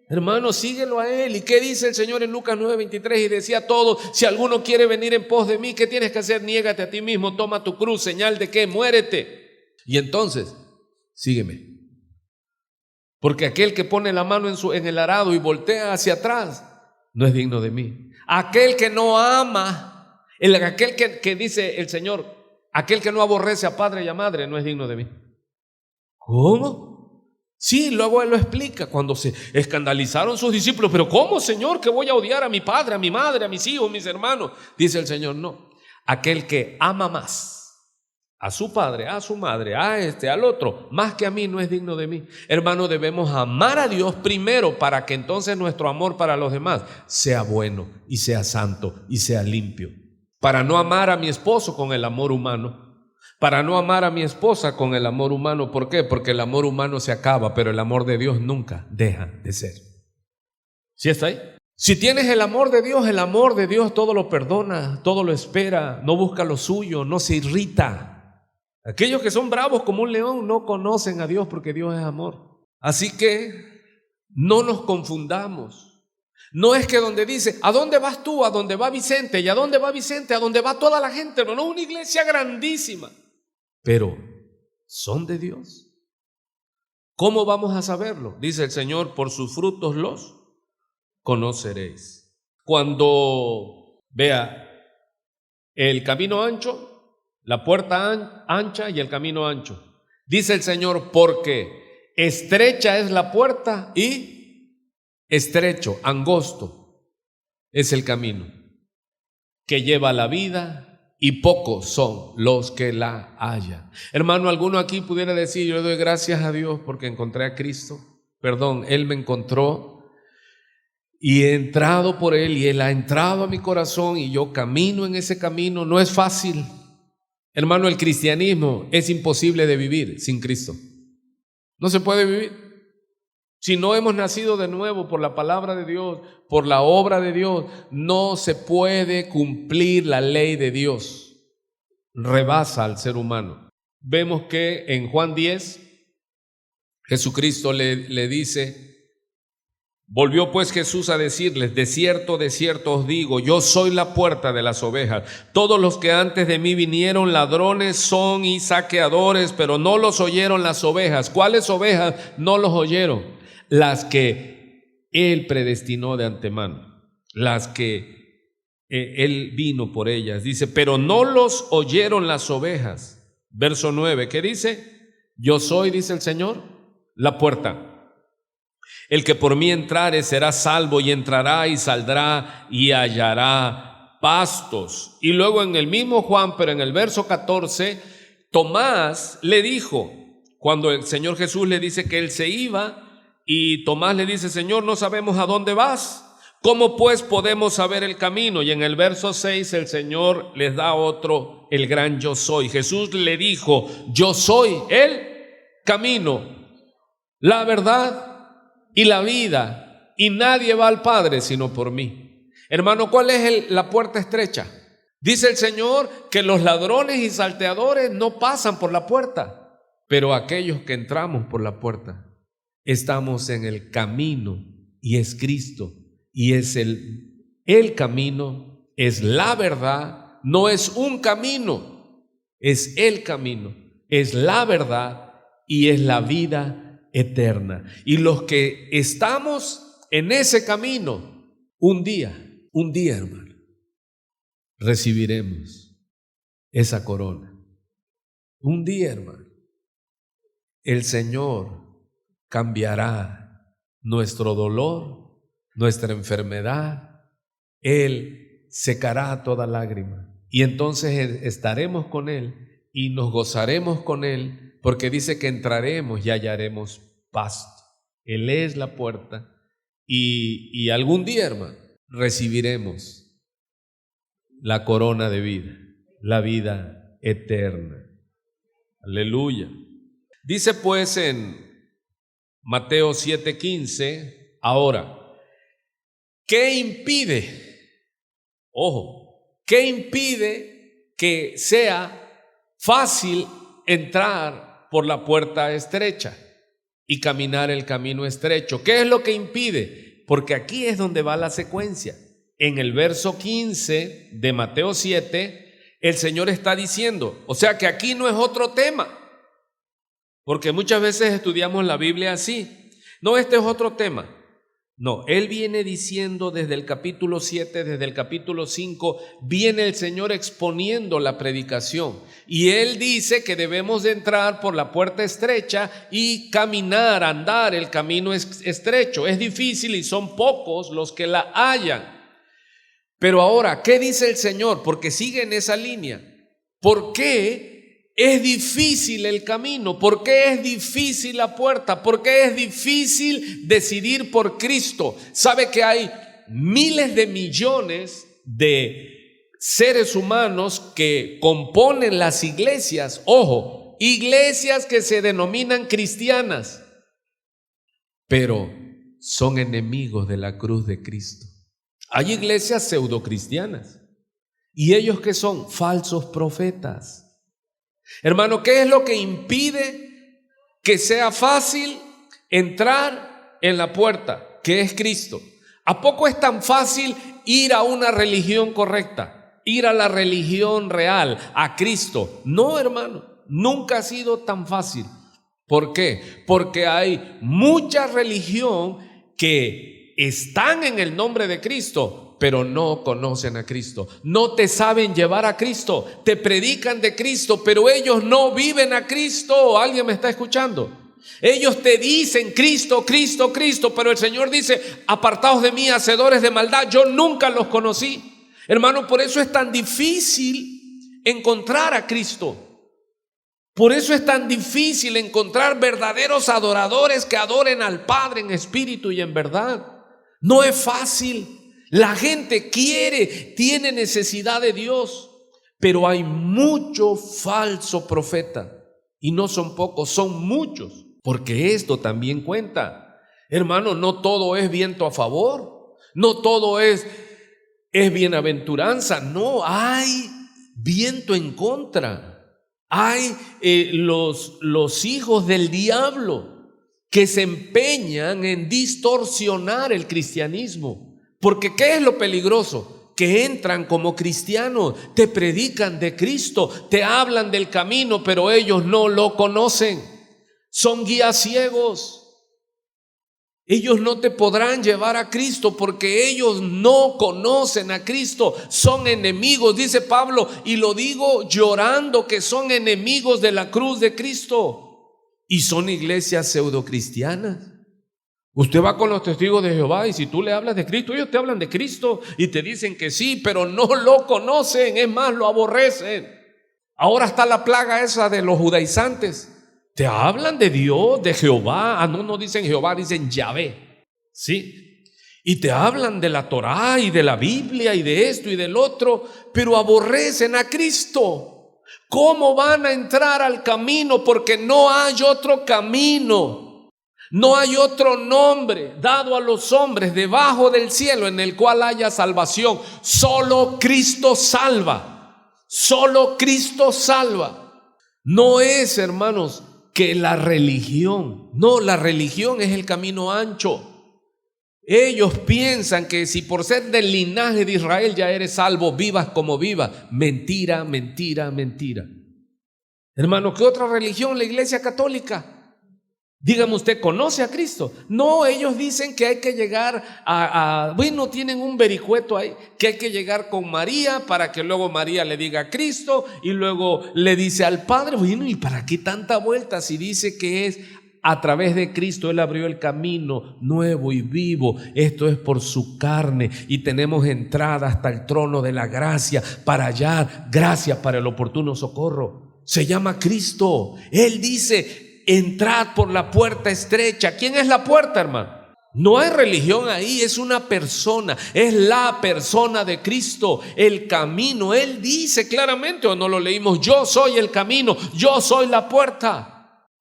Hermano, síguelo a Él. ¿Y qué dice el Señor en Lucas 9:23? Y decía a todos, si alguno quiere venir en pos de mí, ¿qué tienes que hacer? Niégate a ti mismo, toma tu cruz, señal de que muérete. Y entonces, sígueme. Porque aquel que pone la mano en el arado y voltea hacia atrás, no es digno de mí. Aquel que no ama, aquel que dice el Señor, aquel que no aborrece a padre y a madre, no es digno de mí. ¿Cómo? Sí, luego Él lo explica cuando se escandalizaron sus discípulos. Pero ¿cómo, Señor, que voy a odiar a mi padre, a mi madre, a mis hijos, a mis hermanos? Dice el Señor, no. Aquel que ama más a su padre, a su madre, al otro, más que a mí, no es digno de mí. Hermano, debemos amar a Dios primero para que entonces nuestro amor para los demás sea bueno y sea santo y sea limpio. Para no amar a mi esposo con el amor humano, para no amar a mi esposa con el amor humano. ¿Por qué? Porque el amor humano se acaba, pero el amor de Dios nunca deja de ser. ¿Sí está ahí? Si tienes el amor de Dios todo lo perdona, todo lo espera, no busca lo suyo, no se irrita. Aquellos que son bravos como un león no conocen a Dios porque Dios es amor. Así que no nos confundamos. No es que donde dice, ¿a dónde vas tú? A dónde va Vicente. ¿Y a dónde va Vicente? A dónde va toda la gente. No, una iglesia grandísima. Pero, ¿son de Dios? ¿Cómo vamos a saberlo? Dice el Señor, por sus frutos los conoceréis. Cuando vea el camino ancho, la puerta ancha y el camino ancho. Dice el Señor, porque estrecha es la puerta y estrecho, angosto es el camino que lleva a la vida y pocos son los que la hallan. Hermano, alguno aquí pudiera decir, yo le doy gracias a Dios porque encontré a Cristo. Perdón, Él me encontró y he entrado por Él y Él ha entrado a mi corazón y yo camino en ese camino. No es fácil. Hermano, el cristianismo es imposible de vivir sin Cristo. No se puede vivir. Si no hemos nacido de nuevo por la palabra de Dios, por la obra de Dios, no se puede cumplir la ley de Dios. Rebasa al ser humano. Vemos que en Juan 10, Jesucristo le dice, volvió pues Jesús a decirles, de cierto os digo, yo soy la puerta de las ovejas. Todos los que antes de mí vinieron ladrones son y saqueadores, pero no los oyeron las ovejas. ¿Cuáles ovejas no los oyeron? Las que Él predestinó de antemano, las que Él vino por ellas. Dice, pero no los oyeron las ovejas. Verso 9, ¿qué dice? Yo soy, dice el Señor, la puerta. El que por mí entrare será salvo y entrará y saldrá y hallará pastos. Y luego en el mismo Juan, pero en el verso 14, Tomás le dijo, cuando el Señor Jesús le dice que Él se iba, y Tomás le dice, Señor, no sabemos a dónde vas, ¿Cómo pues podemos saber el camino? Y en el verso 6 el Señor les da otro, el gran yo soy. Jesús le dijo, yo soy el camino, la verdad y la vida, y nadie va al Padre sino por mí. Hermano, ¿cuál es la puerta estrecha? Dice el Señor que los ladrones y salteadores no pasan por la puerta, pero aquellos que entramos por la puerta estamos en el camino, y es Cristo, y es el camino, es la verdad, no es un camino, es el camino, es la verdad y es la vida eterna. Y los que estamos en ese camino, un día, hermano, recibiremos esa corona. Un día, hermano, el Señor cambiará nuestro dolor, nuestra enfermedad. Él secará toda lágrima y entonces estaremos con Él y nos gozaremos con Él, porque dice que entraremos y hallaremos pasto. Él es la puerta y algún día, hermano, recibiremos la corona de vida, la vida eterna. Aleluya. Dice pues en Mateo 7:15, ahora, ¿qué impide? Ojo, ¿qué impide que sea fácil entrar por la puerta estrecha y caminar el camino estrecho? ¿Qué es lo que impide? Porque aquí es donde va la secuencia. En el verso 15 de Mateo 7, el Señor está diciendo, o sea que aquí no es otro tema, porque muchas veces estudiamos la Biblia así. No, este es otro tema. No, Él viene diciendo desde el capítulo 7, desde el capítulo 5, viene el Señor exponiendo la predicación. Y Él dice que debemos de entrar por la puerta estrecha y caminar, andar el camino estrecho. Es difícil y son pocos los que la hallan. Pero ahora, ¿qué dice el Señor? Porque sigue en esa línea. ¿Por qué es difícil el camino? ¿Por qué es difícil la puerta? ¿Por qué es difícil decidir por Cristo? ¿Sabe que hay miles de millones de seres humanos que componen las iglesias? Ojo, iglesias que se denominan cristianas, pero son enemigos de la cruz de Cristo. Hay iglesias pseudocristianas. ¿Y ellos qué son? Falsos profetas. Hermano, ¿qué es lo que impide que sea fácil entrar en la puerta, que es Cristo? ¿A poco es tan fácil ir a una religión correcta, ir a la religión real, a Cristo? No, hermano, nunca ha sido tan fácil. ¿Por qué? Porque hay mucha religión que están en el nombre de Cristo, pero no conocen a Cristo, no te saben llevar a Cristo, te predican de Cristo, pero ellos no viven a Cristo. ¿Alguien me está escuchando? Ellos te dicen Cristo, Cristo, Cristo, pero el Señor dice, apartaos de mí, hacedores de maldad, yo nunca los conocí. Hermano, por eso es tan difícil encontrar a Cristo. Por eso es tan difícil encontrar verdaderos adoradores que adoren al Padre en espíritu y en verdad. No es fácil. La gente quiere, tiene necesidad de Dios, pero hay mucho falso profeta. Y no son pocos, son muchos, porque esto también cuenta. Hermano, no todo es viento a favor, no todo es bienaventuranza, no, hay viento en contra. Hay los hijos del diablo que se empeñan en distorsionar el cristianismo. Porque ¿qué es lo peligroso? Que entran como cristianos, te predican de Cristo, te hablan del camino, pero ellos no lo conocen. Son guías ciegos. Ellos no te podrán llevar a Cristo porque ellos no conocen a Cristo. Son enemigos, dice Pablo, y lo digo llorando, que son enemigos de la cruz de Cristo. Y son iglesias pseudocristianas. Usted va con los testigos de Jehová y si tú le hablas de Cristo, ellos te hablan de Cristo y te dicen que sí, pero no lo conocen, es más, lo aborrecen. Ahora está la plaga esa de los judaizantes. Te hablan de Dios, de Jehová. No dicen Jehová, dicen Yahvé. ¿Sí? Y te hablan de la Torá y de la Biblia y de esto y del otro, pero aborrecen a Cristo. ¿Cómo van a entrar al camino? Porque no hay otro camino, no hay otro nombre dado a los hombres debajo del cielo en el cual haya salvación. Solo Cristo salva, solo Cristo salva. No es, hermanos, que la religión, no, la religión es el camino ancho. Ellos piensan que si por ser del linaje de Israel ya eres salvo, vivas como vivas. Mentira, mentira, mentira. Hermano, ¿qué otra religión? La Iglesia Católica. Dígame usted, ¿conoce a Cristo? No, ellos dicen que hay que llegar bueno, tienen un vericueto ahí, que hay que llegar con María para que luego María le diga a Cristo y luego le dice al Padre. Bueno, ¿y para qué tanta vuelta si dice que es a través de Cristo? Él abrió el camino nuevo y vivo. Esto es por su carne y tenemos entrada hasta el trono de la gracia para hallar gracia para el oportuno socorro. Se llama Cristo. Él dice: entrad por la puerta estrecha. ¿Quién es la puerta, hermano? No hay religión ahí, es una persona, es la persona de Cristo, el camino. Él dice claramente, o no lo leímos: yo soy el camino, yo soy la puerta.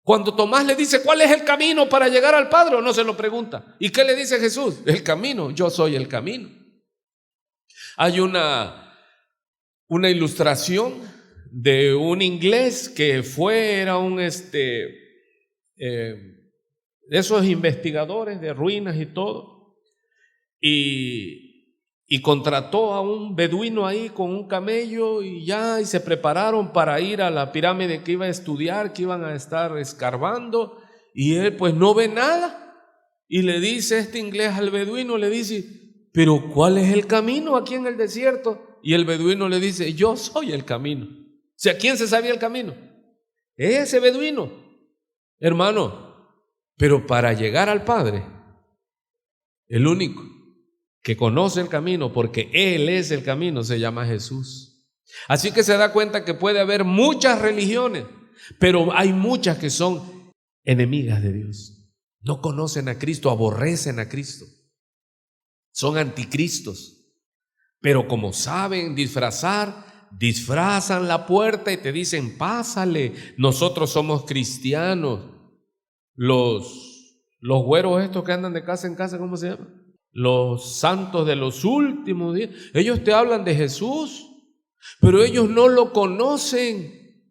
Cuando Tomás le dice: ¿cuál es el camino para llegar al Padre? O no se lo pregunta. ¿Y qué le dice Jesús? El camino, yo soy el camino. Hay una ilustración de un inglés que era un esos investigadores de ruinas y todo, y contrató a un beduino ahí con un camello y se prepararon para ir a la pirámide que iba a estudiar, que iban a estar escarbando, y él pues no ve nada, y le dice este inglés al beduino, le dice: pero ¿cuál es el camino aquí en el desierto? Y el beduino le dice: yo soy el camino. O sea, ¿quién se sabía el camino? Ese beduino, hermano. Pero para llegar al Padre, el único que conoce el camino, porque Él es el camino, se llama Jesús. Así que se da cuenta que puede haber muchas religiones, pero hay muchas que son enemigas de Dios. No conocen a Cristo, aborrecen a Cristo. Son anticristos. Pero como saben disfrazar, disfrazan la puerta y te dicen: pásale, nosotros somos cristianos. Los güeros estos que andan de casa en casa, ¿cómo se llama? Los santos de los últimos días. Ellos te hablan de Jesús, pero ellos no lo conocen.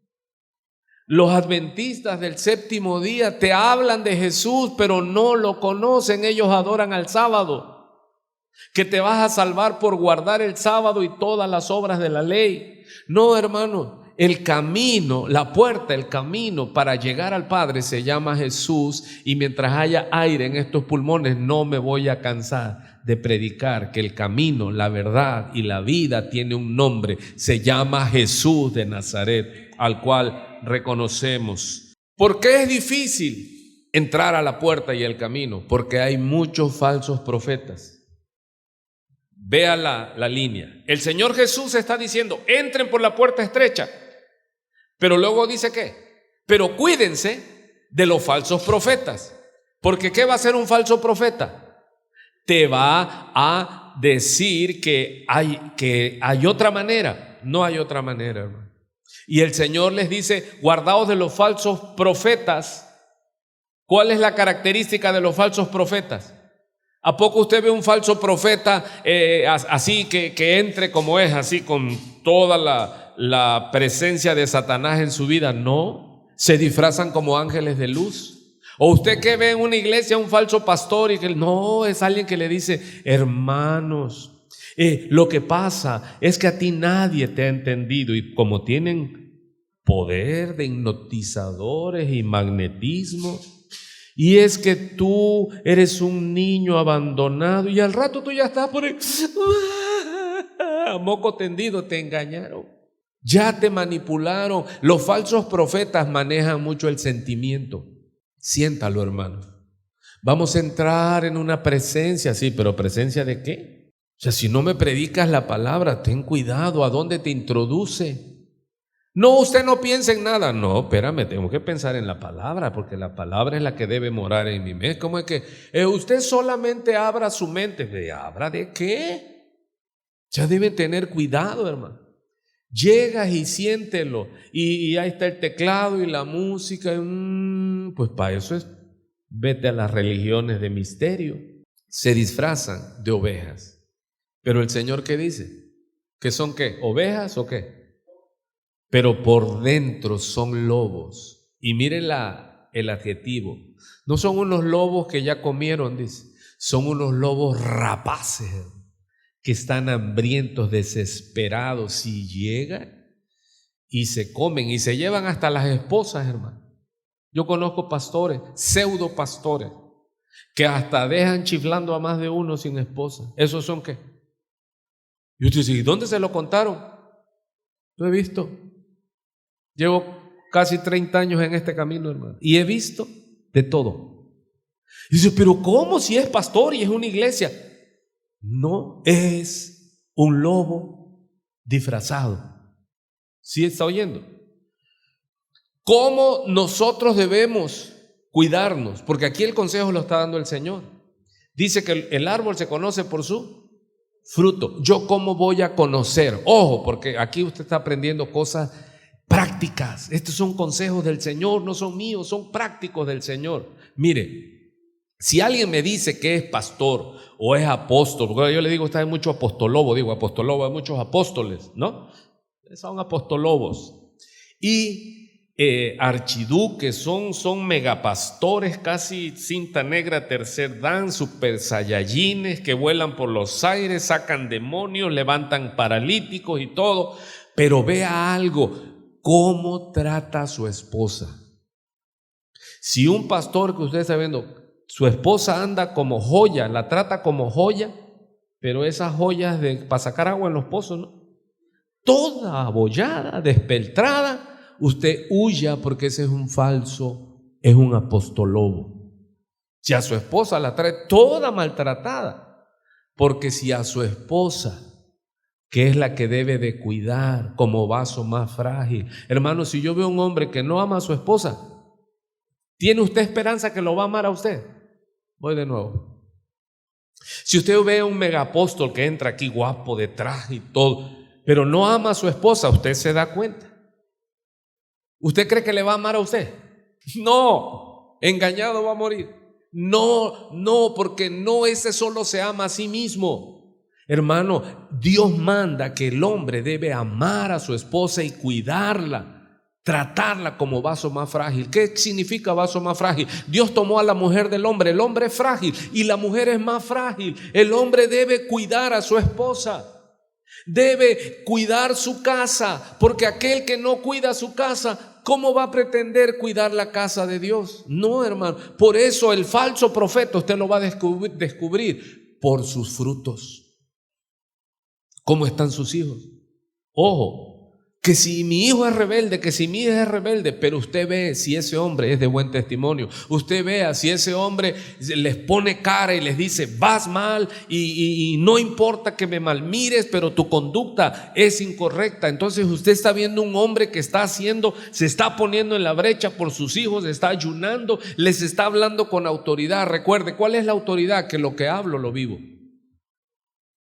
Los adventistas del séptimo día te hablan de Jesús, pero no lo conocen. Ellos adoran al sábado, que te vas a salvar por guardar el sábado y todas las obras de la ley. No, hermano. El camino, la puerta, el camino para llegar al Padre se llama Jesús, y mientras haya aire en estos pulmones no me voy a cansar de predicar que el camino, la verdad y la vida tiene un nombre. Se llama Jesús de Nazaret, al cual reconocemos. ¿Por qué es difícil entrar a la puerta y el camino? Porque hay muchos falsos profetas. Vea la línea. El Señor Jesús está diciendo: entren por la puerta estrecha. Pero luego dice ¿qué? Pero cuídense de los falsos profetas. Porque ¿qué va a hacer un falso profeta? Te va a decir que hay otra manera. No hay otra manera, hermano. Y el Señor les dice: guardaos de los falsos profetas. ¿Cuál es la característica de los falsos profetas? ¿A poco usted ve un falso profeta así que entre como es, así con toda la presencia de Satanás en su vida? No, se disfrazan como ángeles de luz. ¿O usted que ve en una iglesia un falso pastor y que no, es alguien que le dice: hermanos, lo que pasa es que a ti nadie te ha entendido, y como tienen poder de hipnotizadores y magnetismo, y es que tú eres un niño abandonado y al rato tú ya estás por ahí, a moco tendido. Te engañaron, ya te manipularon. Los falsos profetas manejan mucho el sentimiento. Siéntalo, hermano. Vamos a entrar en una presencia, sí, pero ¿presencia de qué? O sea, si no me predicas la palabra, ten cuidado a dónde te introduce. No, usted no piensa en nada. No, espérame, tengo que pensar en la palabra, porque la palabra es la que debe morar en mi mente. ¿Cómo es que usted solamente abra su mente? ¿Abra de qué? Ya debe tener cuidado, hermano. Llegas y siéntelo, y ahí está el teclado y la música. Pues para eso vete a las religiones de misterio. Se disfrazan de ovejas. Pero el Señor, ¿qué dice? ¿Que son qué? ¿Ovejas o qué? Pero por dentro son lobos. Y miren el adjetivo. No son unos lobos que ya comieron, dice. Son unos lobos rapaces que están hambrientos, desesperados. Y llegan y se comen y se llevan hasta las esposas, hermano. Yo conozco pastores, pseudo pastores, que hasta dejan chiflando a más de uno sin esposa. ¿Esos son qué? Y usted dice, ¿y dónde se lo contaron? Lo he visto. Llevo casi 30 años en este camino, hermano, y he visto de todo. Y dice, pero ¿cómo si es pastor y es una iglesia? No, es un lobo disfrazado. ¿Sí está oyendo? ¿Cómo nosotros debemos cuidarnos? Porque aquí el consejo lo está dando el Señor. Dice que el árbol se conoce por su fruto. ¿Yo cómo voy a conocer? Ojo, porque aquí usted está aprendiendo cosas prácticas. Estos son consejos del Señor, no son míos, son prácticos del Señor. Mire, si alguien me dice que es pastor o es apóstol, porque yo le digo, está hay mucho apostolobo, hay muchos apóstoles, ¿no? Son apostolobos. Y archiduques, son megapastores, casi cinta negra, tercer dan, super saiyajines que vuelan por los aires, sacan demonios, levantan paralíticos y todo. Pero vea algo, ¿cómo trata a su esposa? Si un pastor que usted está viendo, su esposa anda como joya, la trata como joya, pero esas joyas para sacar agua en los pozos, ¿no? Toda abollada, despeltrada, usted huya porque ese es un falso, es un apostolobo. Si a su esposa la trae toda maltratada, porque si a su esposa, que es la que debe de cuidar como vaso más frágil. Hermano, si yo veo un hombre que no ama a su esposa, ¿tiene usted esperanza que lo va a amar a usted? Voy de nuevo. Si usted ve a un megapóstol que entra aquí guapo de traje y todo, pero no ama a su esposa, usted se da cuenta. ¿Usted cree que le va a amar a usted? No, engañado va a morir. No, porque no, ese solo se ama a sí mismo. Hermano, Dios manda que el hombre debe amar a su esposa y cuidarla, tratarla como vaso más frágil. ¿Qué significa vaso más frágil? Dios tomó a la mujer del hombre. El hombre es frágil y la mujer es más frágil. El hombre debe cuidar a su esposa. Debe cuidar su casa, porque aquel que no cuida su casa, ¿cómo va a pretender cuidar la casa de Dios? No, hermano. Por eso el falso profeta usted lo va a descubrir por sus frutos. ¿Cómo están sus hijos? Ojo, que si mi hijo es rebelde, que si mi hija es rebelde, pero usted ve si ese hombre es de buen testimonio, usted vea si ese hombre les pone cara y les dice, vas mal y no importa que me malmires, pero tu conducta es incorrecta. Entonces usted está viendo un hombre que está haciendo, se está poniendo en la brecha por sus hijos, está ayunando, les está hablando con autoridad. Recuerde, ¿cuál es la autoridad? Que lo que hablo lo vivo.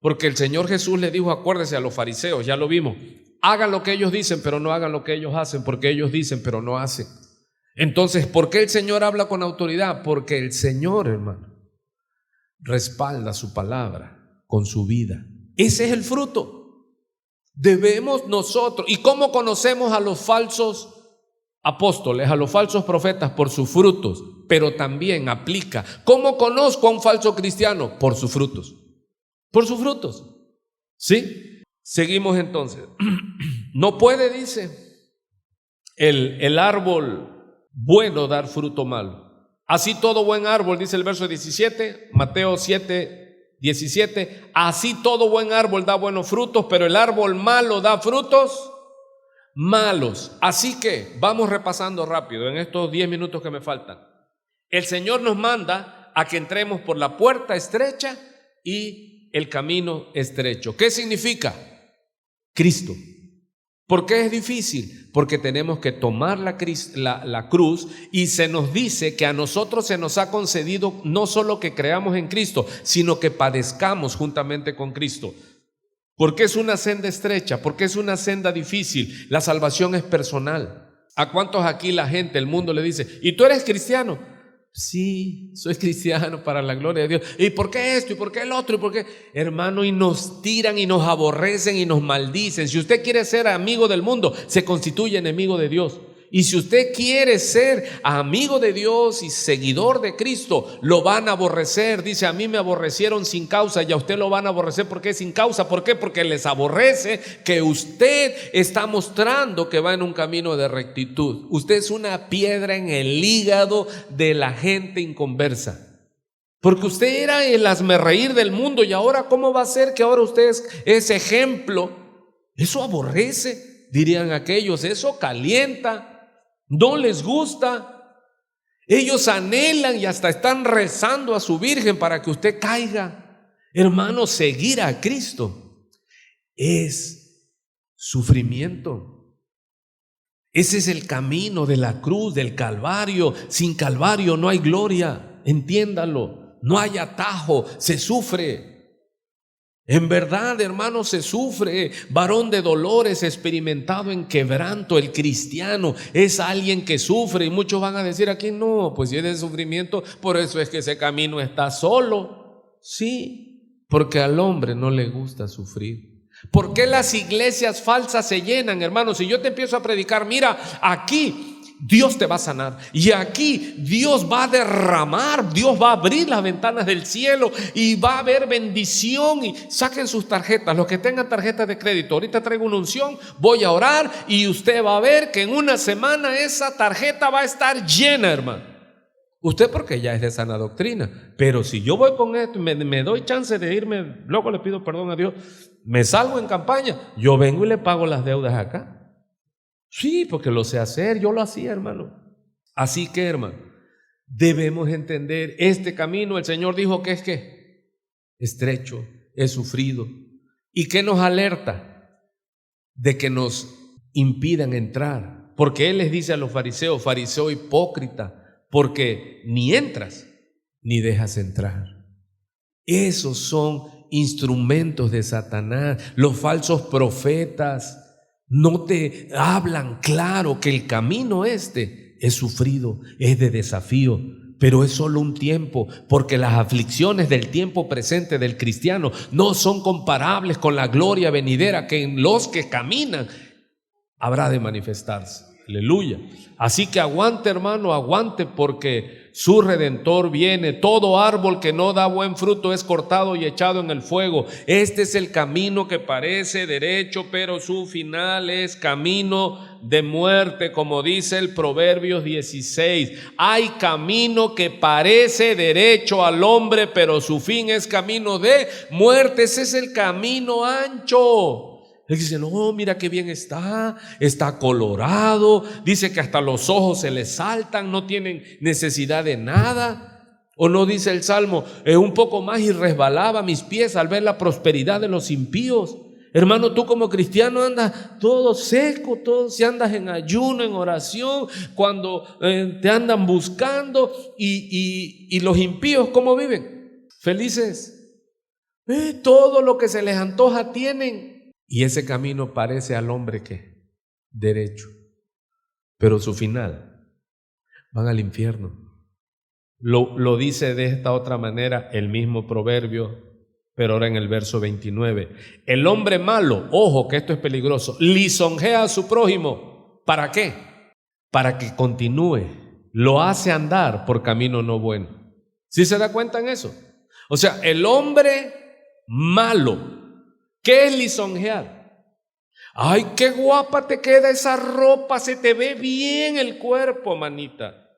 Porque el Señor Jesús le dijo, acuérdese a los fariseos, ya lo vimos, hagan lo que ellos dicen, pero no hagan lo que ellos hacen, porque ellos dicen, pero no hacen. Entonces, ¿por qué el Señor habla con autoridad? Porque el Señor, hermano, respalda su palabra con su vida. Ese es el fruto. Debemos nosotros, ¿y cómo conocemos a los falsos apóstoles, a los falsos profetas? Por sus frutos, pero también aplica. ¿Cómo conozco a un falso cristiano? Por sus frutos. Por sus frutos. ¿Sí? Seguimos entonces. No puede, dice, el árbol bueno dar fruto malo. Así todo buen árbol, dice el verso 17, Mateo 7, 17. Así todo buen árbol da buenos frutos, pero el árbol malo da frutos malos. Así que vamos repasando rápido en estos 10 minutos que me faltan. El Señor nos manda a que entremos por la puerta estrecha y el camino estrecho. ¿Qué significa? Cristo. ¿Por qué es difícil? Porque tenemos que tomar la cruz, y se nos dice que a nosotros se nos ha concedido no solo que creamos en Cristo, sino que padezcamos juntamente con Cristo. ¿Por qué es una senda estrecha? ¿Por qué es una senda difícil? La salvación es personal. ¿A cuántos aquí la gente, el mundo le dice, ¿y tú eres cristiano? Sí, soy cristiano para la gloria de Dios. ¿Y por qué esto? ¿Y por qué el otro? ¿Y por qué? Hermano, y nos tiran y nos aborrecen y nos maldicen. Si usted quiere ser amigo del mundo, se constituye enemigo de Dios. Y si usted quiere ser amigo de Dios y seguidor de Cristo, lo van a aborrecer. Dice, a mí me aborrecieron sin causa y a usted lo van a aborrecer porque es sin causa. ¿Por qué? Porque les aborrece que usted está mostrando que va en un camino de rectitud. Usted es una piedra en el hígado de la gente inconversa. Porque usted era el hazmerreír del mundo, y ahora ¿cómo va a ser que ahora usted es ejemplo? Eso aborrece, dirían aquellos, eso calienta. No les gusta. Ellos anhelan y hasta están rezando a su Virgen para que usted caiga. Hermano, seguir a Cristo es sufrimiento. Ese es el camino de la cruz, del Calvario. Sin Calvario no hay gloria, entiéndalo. No hay atajo, se sufre. En verdad, hermano, se sufre. Varón de dolores, experimentado en quebranto. El cristiano es alguien que sufre, y muchos van a decir aquí, no, pues si es de sufrimiento, por eso es que ese camino está solo. Sí, porque al hombre no le gusta sufrir. ¿Por qué las iglesias falsas se llenan, hermano? Si yo te empiezo a predicar, mira, aquí Dios te va a sanar, y aquí Dios va a derramar, Dios va a abrir las ventanas del cielo y va a haber bendición, y saquen sus tarjetas, los que tengan tarjetas de crédito, ahorita traigo una unción, voy a orar y usted va a ver que en una semana esa tarjeta va a estar llena, hermano. Usted porque ya es de sana doctrina, pero si yo voy con esto y me doy chance de irme, luego le pido perdón a Dios, me salgo en campaña, yo vengo y le pago las deudas acá. Sí, porque lo sé hacer, yo lo hacía, hermano. Así que, hermano, debemos entender este camino. El Señor dijo que es estrecho, es sufrido. ¿Y qué nos alerta? De que nos impidan entrar. Porque Él les dice a los fariseos, fariseo hipócrita, porque ni entras ni dejas entrar. Esos son instrumentos de Satanás. Los falsos profetas no te hablan claro que el camino es sufrido, es de desafío, pero es solo un tiempo, porque las aflicciones del tiempo presente del cristiano no son comparables con la gloria venidera que en los que caminan habrá de manifestarse. Aleluya. Así que aguante, hermano, aguante, porque su Redentor viene. Todo árbol que no da buen fruto es cortado y echado en el fuego. Este es el camino que parece derecho, pero su final es camino de muerte, como dice el Proverbios 16. Hay camino que parece derecho al hombre, pero su fin es camino de muerte. Ese es el camino ancho. Él dice, no, mira qué bien está colorado, dice que hasta los ojos se le saltan, no tienen necesidad de nada. O no dice el Salmo, un poco más y resbalaba mis pies al ver la prosperidad de los impíos. Hermano, tú como cristiano andas todo seco, si andas en ayuno, en oración, cuando te andan buscando, y los impíos, ¿cómo viven? Felices. Todo lo que se les antoja tienen. Y ese camino parece al hombre que derecho, pero su final van al infierno. Lo dice de esta otra manera el mismo proverbio, pero ahora en el verso 29. El hombre malo, ojo que esto es peligroso, lisonjea a su prójimo. ¿Para qué? Para que continúe. Lo hace andar por camino no bueno. ¿Sí se da cuenta en eso? O sea, el hombre malo, ¿qué es lisonjear? Ay, qué guapa te queda esa ropa, se te ve bien el cuerpo, manita.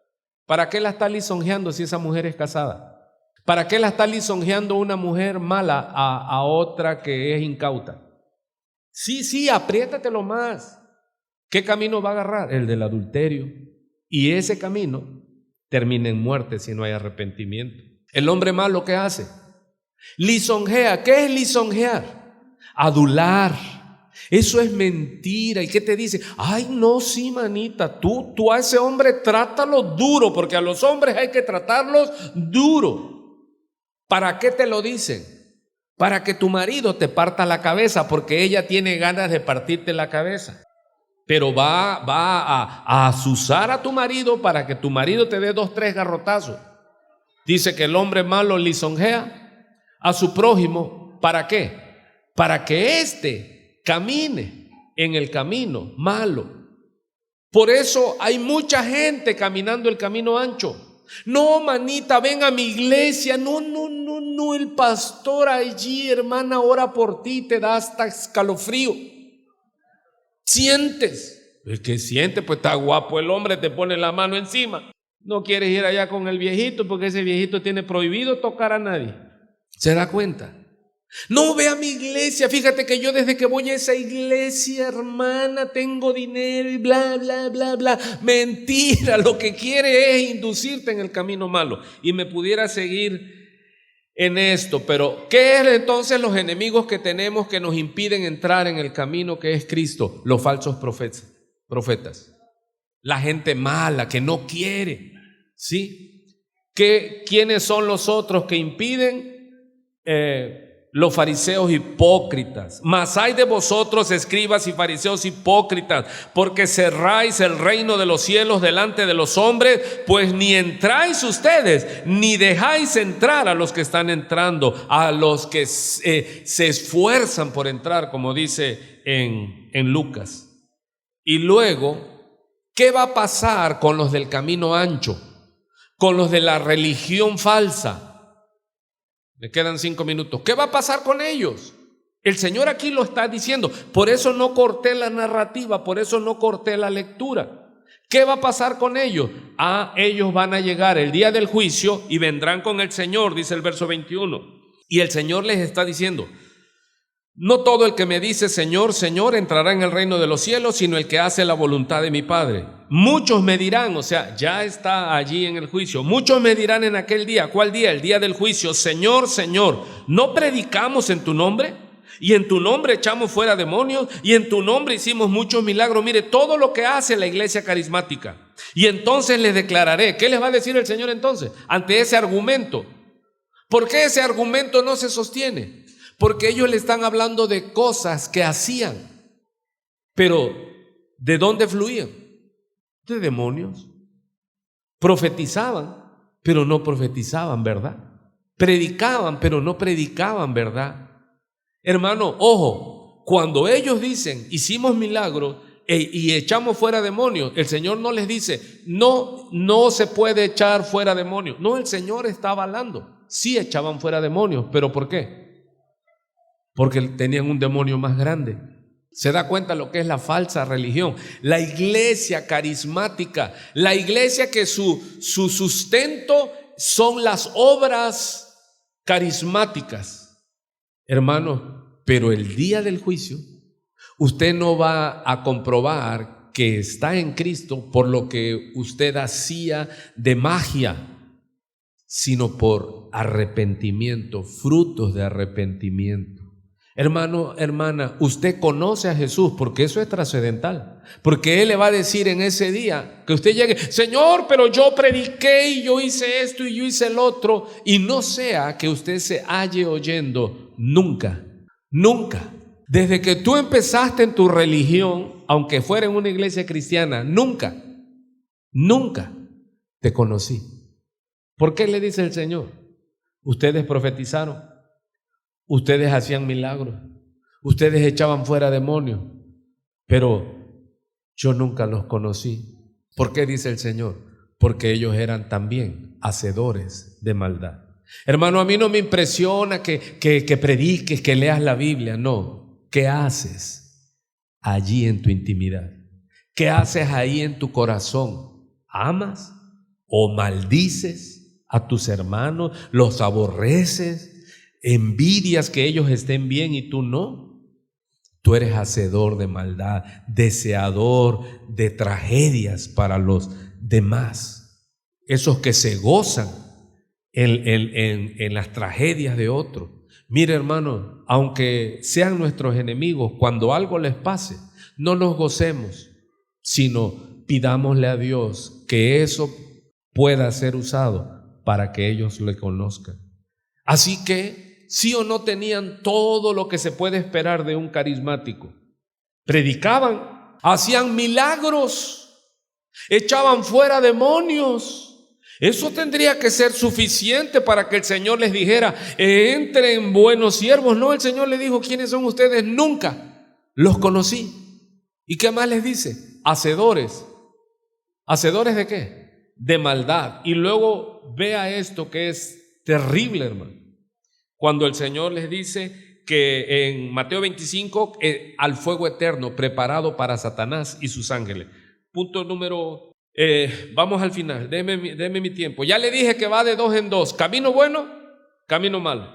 ¿Para qué la está lisonjeando si esa mujer es casada? ¿Para qué la está lisonjeando una mujer mala a otra que es incauta? Sí, apriétatelo más. ¿Qué camino va a agarrar? El del adulterio. Y ese camino termina en muerte si no hay arrepentimiento. El hombre malo, ¿qué hace? Lisonjea. ¿Qué es lisonjear? Adular, Eso es mentira. ¿Y qué te dice? Ay, no, sí, manita, tú a ese hombre trátalo duro, porque a los hombres hay que tratarlos duro. ¿Para qué te lo dicen? Para que tu marido te parta la cabeza, porque ella tiene ganas de partirte la cabeza. Pero va a azuzar a tu marido para que tu marido te dé 2, 3 garrotazos. Dice que el hombre malo lisonjea a su prójimo. ¿Para qué? Para que éste camine en el camino malo. Por eso hay mucha gente caminando el camino ancho. No, manita, ven a mi iglesia. No, el pastor allí, hermana, ora por ti, te da hasta escalofrío. Sientes. El que siente, pues está guapo el hombre, te pone la mano encima. No quieres ir allá con el viejito porque ese viejito tiene prohibido tocar a nadie. ¿Se da cuenta? No, ve a mi iglesia, fíjate que yo desde que voy a esa iglesia, hermana, tengo dinero y bla, bla, bla, bla. Mentira, lo que quiere es inducirte en el camino malo. Y me pudiera seguir en esto, pero ¿qué es entonces los enemigos que tenemos que nos impiden entrar en el camino que es Cristo? Los falsos profetas. La gente mala que no quiere, ¿sí? ¿Quiénes son los otros que impiden? Los fariseos hipócritas. Mas hay de vosotros, escribas y fariseos hipócritas, porque cerráis el reino de los cielos delante de los hombres, pues ni entráis ustedes, ni dejáis entrar a los que están entrando, a los que se esfuerzan por entrar, como dice en Lucas. Y luego, ¿qué va a pasar con los del camino ancho? Con los de la religión falsa. Me quedan 5 minutos. ¿Qué va a pasar con ellos? El Señor aquí lo está diciendo. Por eso no corté la narrativa, por eso no corté la lectura. ¿Qué va a pasar con ellos? Ellos van a llegar el día del juicio y vendrán con el Señor, dice el verso 21. Y el Señor les está diciendo: no todo el que me dice Señor, Señor entrará en el reino de los cielos, sino el que hace la voluntad de mi Padre. Muchos me dirán, o sea, ya está allí en el juicio, muchos me dirán en aquel día. ¿Cuál día? El día del juicio. Señor, Señor, ¿no predicamos en tu nombre? Y en tu nombre echamos fuera demonios, y en tu nombre hicimos muchos milagros. Mire, todo lo que hace la iglesia carismática. Y entonces les declararé. ¿Qué les va a decir el Señor entonces ante ese argumento? ¿Por qué ese argumento no se sostiene? Porque ellos le están hablando de cosas que hacían, pero ¿de dónde fluían? De demonios. Profetizaban, pero no profetizaban, ¿verdad? Predicaban, pero no predicaban, ¿verdad? Hermano, ojo, cuando ellos dicen hicimos milagros y echamos fuera demonios, el Señor no les dice no se puede echar fuera demonios. No, el Señor está avalando. Sí echaban fuera demonios, ¿pero por qué? Porque tenían un demonio más grande. ¿Se da cuenta lo que es la falsa religión? La iglesia carismática, la iglesia que su sustento son las obras carismáticas. Hermanos, pero el día del juicio, usted no va a comprobar que está en Cristo por lo que usted hacía de magia, sino por arrepentimiento, frutos de arrepentimiento. Hermano, hermana, usted conoce a Jesús porque eso es trascendental, porque Él le va a decir en ese día que usted llegue: Señor, pero yo prediqué y yo hice esto y yo hice el otro, y no sea que usted se halle oyendo nunca, desde que tú empezaste en tu religión, aunque fuera en una iglesia cristiana, nunca te conocí. ¿Por qué le dice el Señor? Ustedes profetizaron, ustedes hacían milagros, ustedes echaban fuera demonios, pero yo nunca los conocí. ¿Por qué dice el Señor? Porque ellos eran también hacedores de maldad. Hermano, a mí no me impresiona que prediques, que leas la Biblia, no. ¿Qué haces allí en tu intimidad? ¿Qué haces ahí en tu corazón? ¿Amas o maldices a tus hermanos? ¿Los aborreces? ¿Envidias que ellos estén bien y tú no? Tú eres hacedor de maldad, deseador de tragedias para los demás. Esos que se gozan en las tragedias de otros. Mire, hermano, aunque sean nuestros enemigos, cuando algo les pase, no nos gocemos, sino pidámosle a Dios que eso pueda ser usado para que ellos le conozcan. Así que, sí o no, tenían todo lo que se puede esperar de un carismático. Predicaban, hacían milagros, echaban fuera demonios. Eso tendría que ser suficiente para que el Señor les dijera: entren buenos siervos. No, el Señor les dijo: ¿quiénes son ustedes? Nunca los conocí. ¿Y qué más les dice? Hacedores. ¿Hacedores de qué? De maldad. Y luego vea esto que es terrible, hermano. Cuando el Señor les dice que en Mateo 25, al fuego eterno preparado para Satanás y sus ángeles. Punto número... vamos al final, déme mi tiempo. Ya le dije que va de 2 en 2. Camino bueno, camino malo.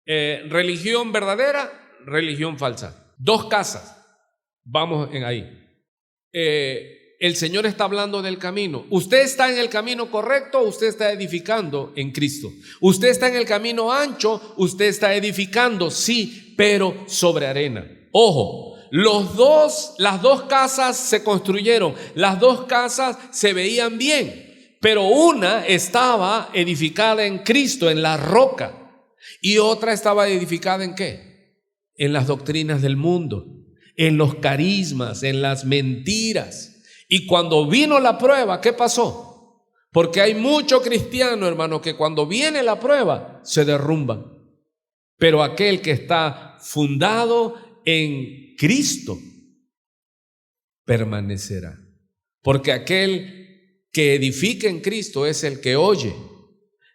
Religión verdadera, religión falsa. 2 casas. Vamos en ahí. El Señor está hablando del camino. ¿Usted está en el camino correcto o usted está edificando en Cristo? ¿Usted está en el camino ancho? ¿Usted está edificando? Sí, pero sobre arena. Ojo. Las dos casas se construyeron, las 2 casas se veían bien, pero una estaba edificada en Cristo, en la roca, y otra estaba edificada ¿en qué? En las doctrinas del mundo, en los carismas, en las mentiras. Y cuando vino la prueba, ¿qué pasó? Porque hay mucho cristiano, hermano, que cuando viene la prueba se derrumban, pero aquel que está fundado en Cristo permanecerá, porque aquel que edifica en Cristo es el que oye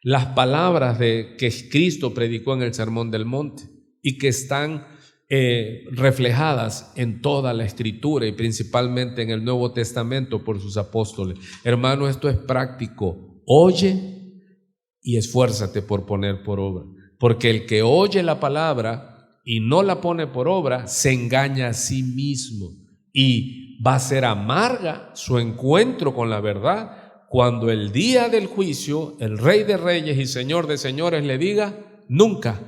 las palabras que Cristo predicó en el Sermón del Monte y que están reflejadas en toda la Escritura y principalmente en el Nuevo Testamento por sus apóstoles. Hermano, esto es práctico. Oye y esfuérzate por poner por obra, porque el que oye la palabra y no la pone por obra, se engaña a sí mismo y va a ser amarga su encuentro con la verdad cuando el día del juicio el Rey de Reyes y Señor de Señores le diga: nunca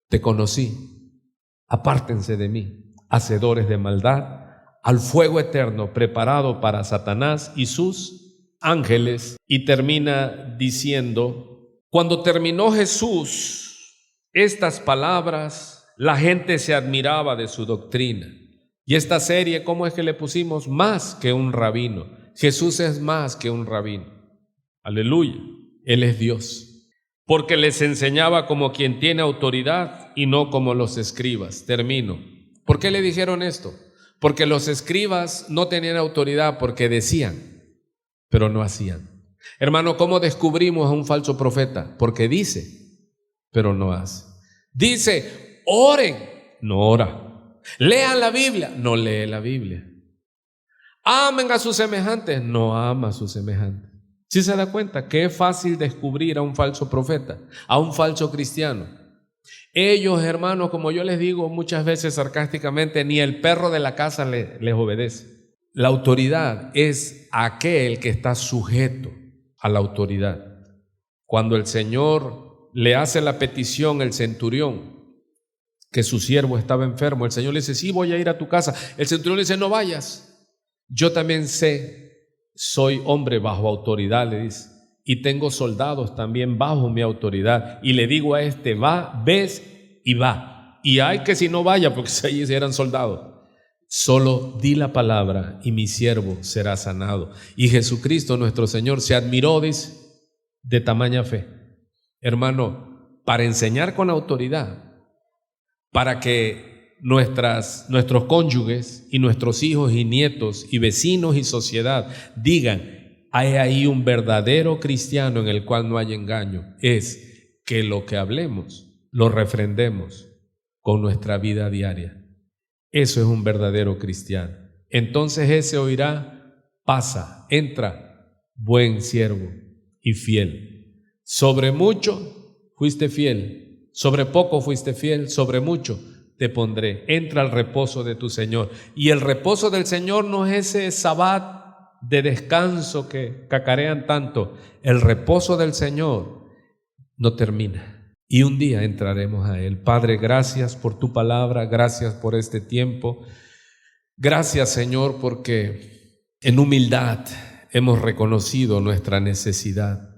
te conocí, apártense de mí, hacedores de maldad, al fuego eterno preparado para Satanás y sus ángeles. Y termina diciendo: cuando terminó Jesús estas palabras, la gente se admiraba de su doctrina. Y esta serie, ¿cómo es que le pusimos? Más que un rabino. Jesús es más que un rabino. Aleluya. Él es Dios. Porque les enseñaba como quien tiene autoridad y no como los escribas. Termino. ¿Por qué le dijeron esto? Porque los escribas no tenían autoridad porque decían, pero no hacían. Hermano, ¿cómo descubrimos a un falso profeta? Porque dice, pero no hace. Dice: oren, no ora. Lean la Biblia, no lee la Biblia. Amen a sus semejantes, no ama a sus semejantes. ¿Sí se da cuenta que es fácil descubrir a un falso profeta, a un falso cristiano? Ellos, hermanos, como yo les digo muchas veces sarcásticamente, ni el perro de la casa les obedece. La autoridad es aquel que está sujeto a la autoridad. Cuando el Señor le hace la petición al centurión que su siervo estaba enfermo, el Señor le dice: sí, voy a ir a tu casa. El centurión le dice: no vayas, yo también soy hombre bajo autoridad, le dice, y tengo soldados también bajo mi autoridad, y le digo a este: va, ves y va, y hay que si no vaya, porque allí eran soldados, solo di la palabra y mi siervo será sanado. Y Jesucristo nuestro Señor se admiró, dice, de tamaña fe. Hermano, para enseñar con autoridad, para que nuestros cónyuges y nuestros hijos y nietos y vecinos y sociedad digan: hay ahí un verdadero cristiano en el cual no hay engaño, es que lo que hablemos lo refrendemos con nuestra vida diaria. Eso es un verdadero cristiano. Entonces ese oirá: pasa, entra, buen siervo y fiel. Sobre mucho fuiste fiel, sobre poco fuiste fiel, sobre mucho te pondré. Entra al reposo de tu Señor. Y el reposo del Señor no es ese sabbat de descanso que cacarean tanto. El reposo del Señor no termina. y un día entraremos a Él. Padre, gracias por tu palabra, gracias por este tiempo. Gracias, Señor, porque en humildad hemos reconocido nuestra necesidad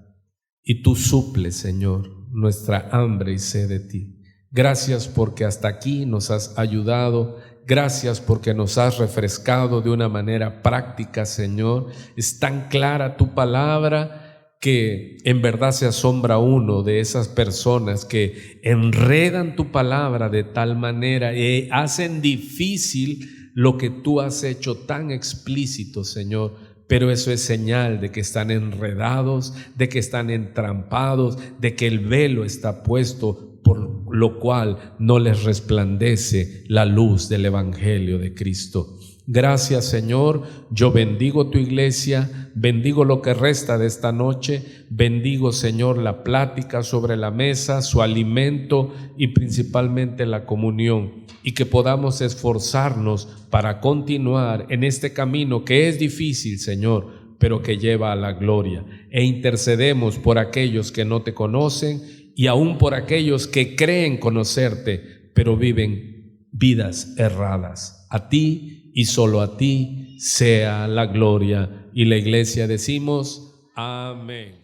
y tú suples, Señor, nuestra hambre y sed de ti. Gracias porque hasta aquí nos has ayudado. Gracias porque nos has refrescado de una manera práctica, Señor. Es tan clara tu palabra que en verdad se asombra uno de esas personas que enredan tu palabra de tal manera y hacen difícil lo que tú has hecho tan explícito, Señor. Pero eso es señal de que están enredados, de que están entrampados, de que el velo está puesto, por lo cual no les resplandece la luz del Evangelio de Cristo. Gracias, Señor. Yo bendigo tu iglesia, bendigo lo que resta de esta noche, bendigo, Señor, la plática sobre la mesa, su alimento y principalmente la comunión, y que podamos esforzarnos para continuar en este camino que es difícil, Señor, pero que lleva a la gloria. E intercedemos por aquellos que no te conocen y aún por aquellos que creen conocerte, pero viven vidas erradas. A ti y solo a ti sea la gloria. Y la iglesia decimos, amén.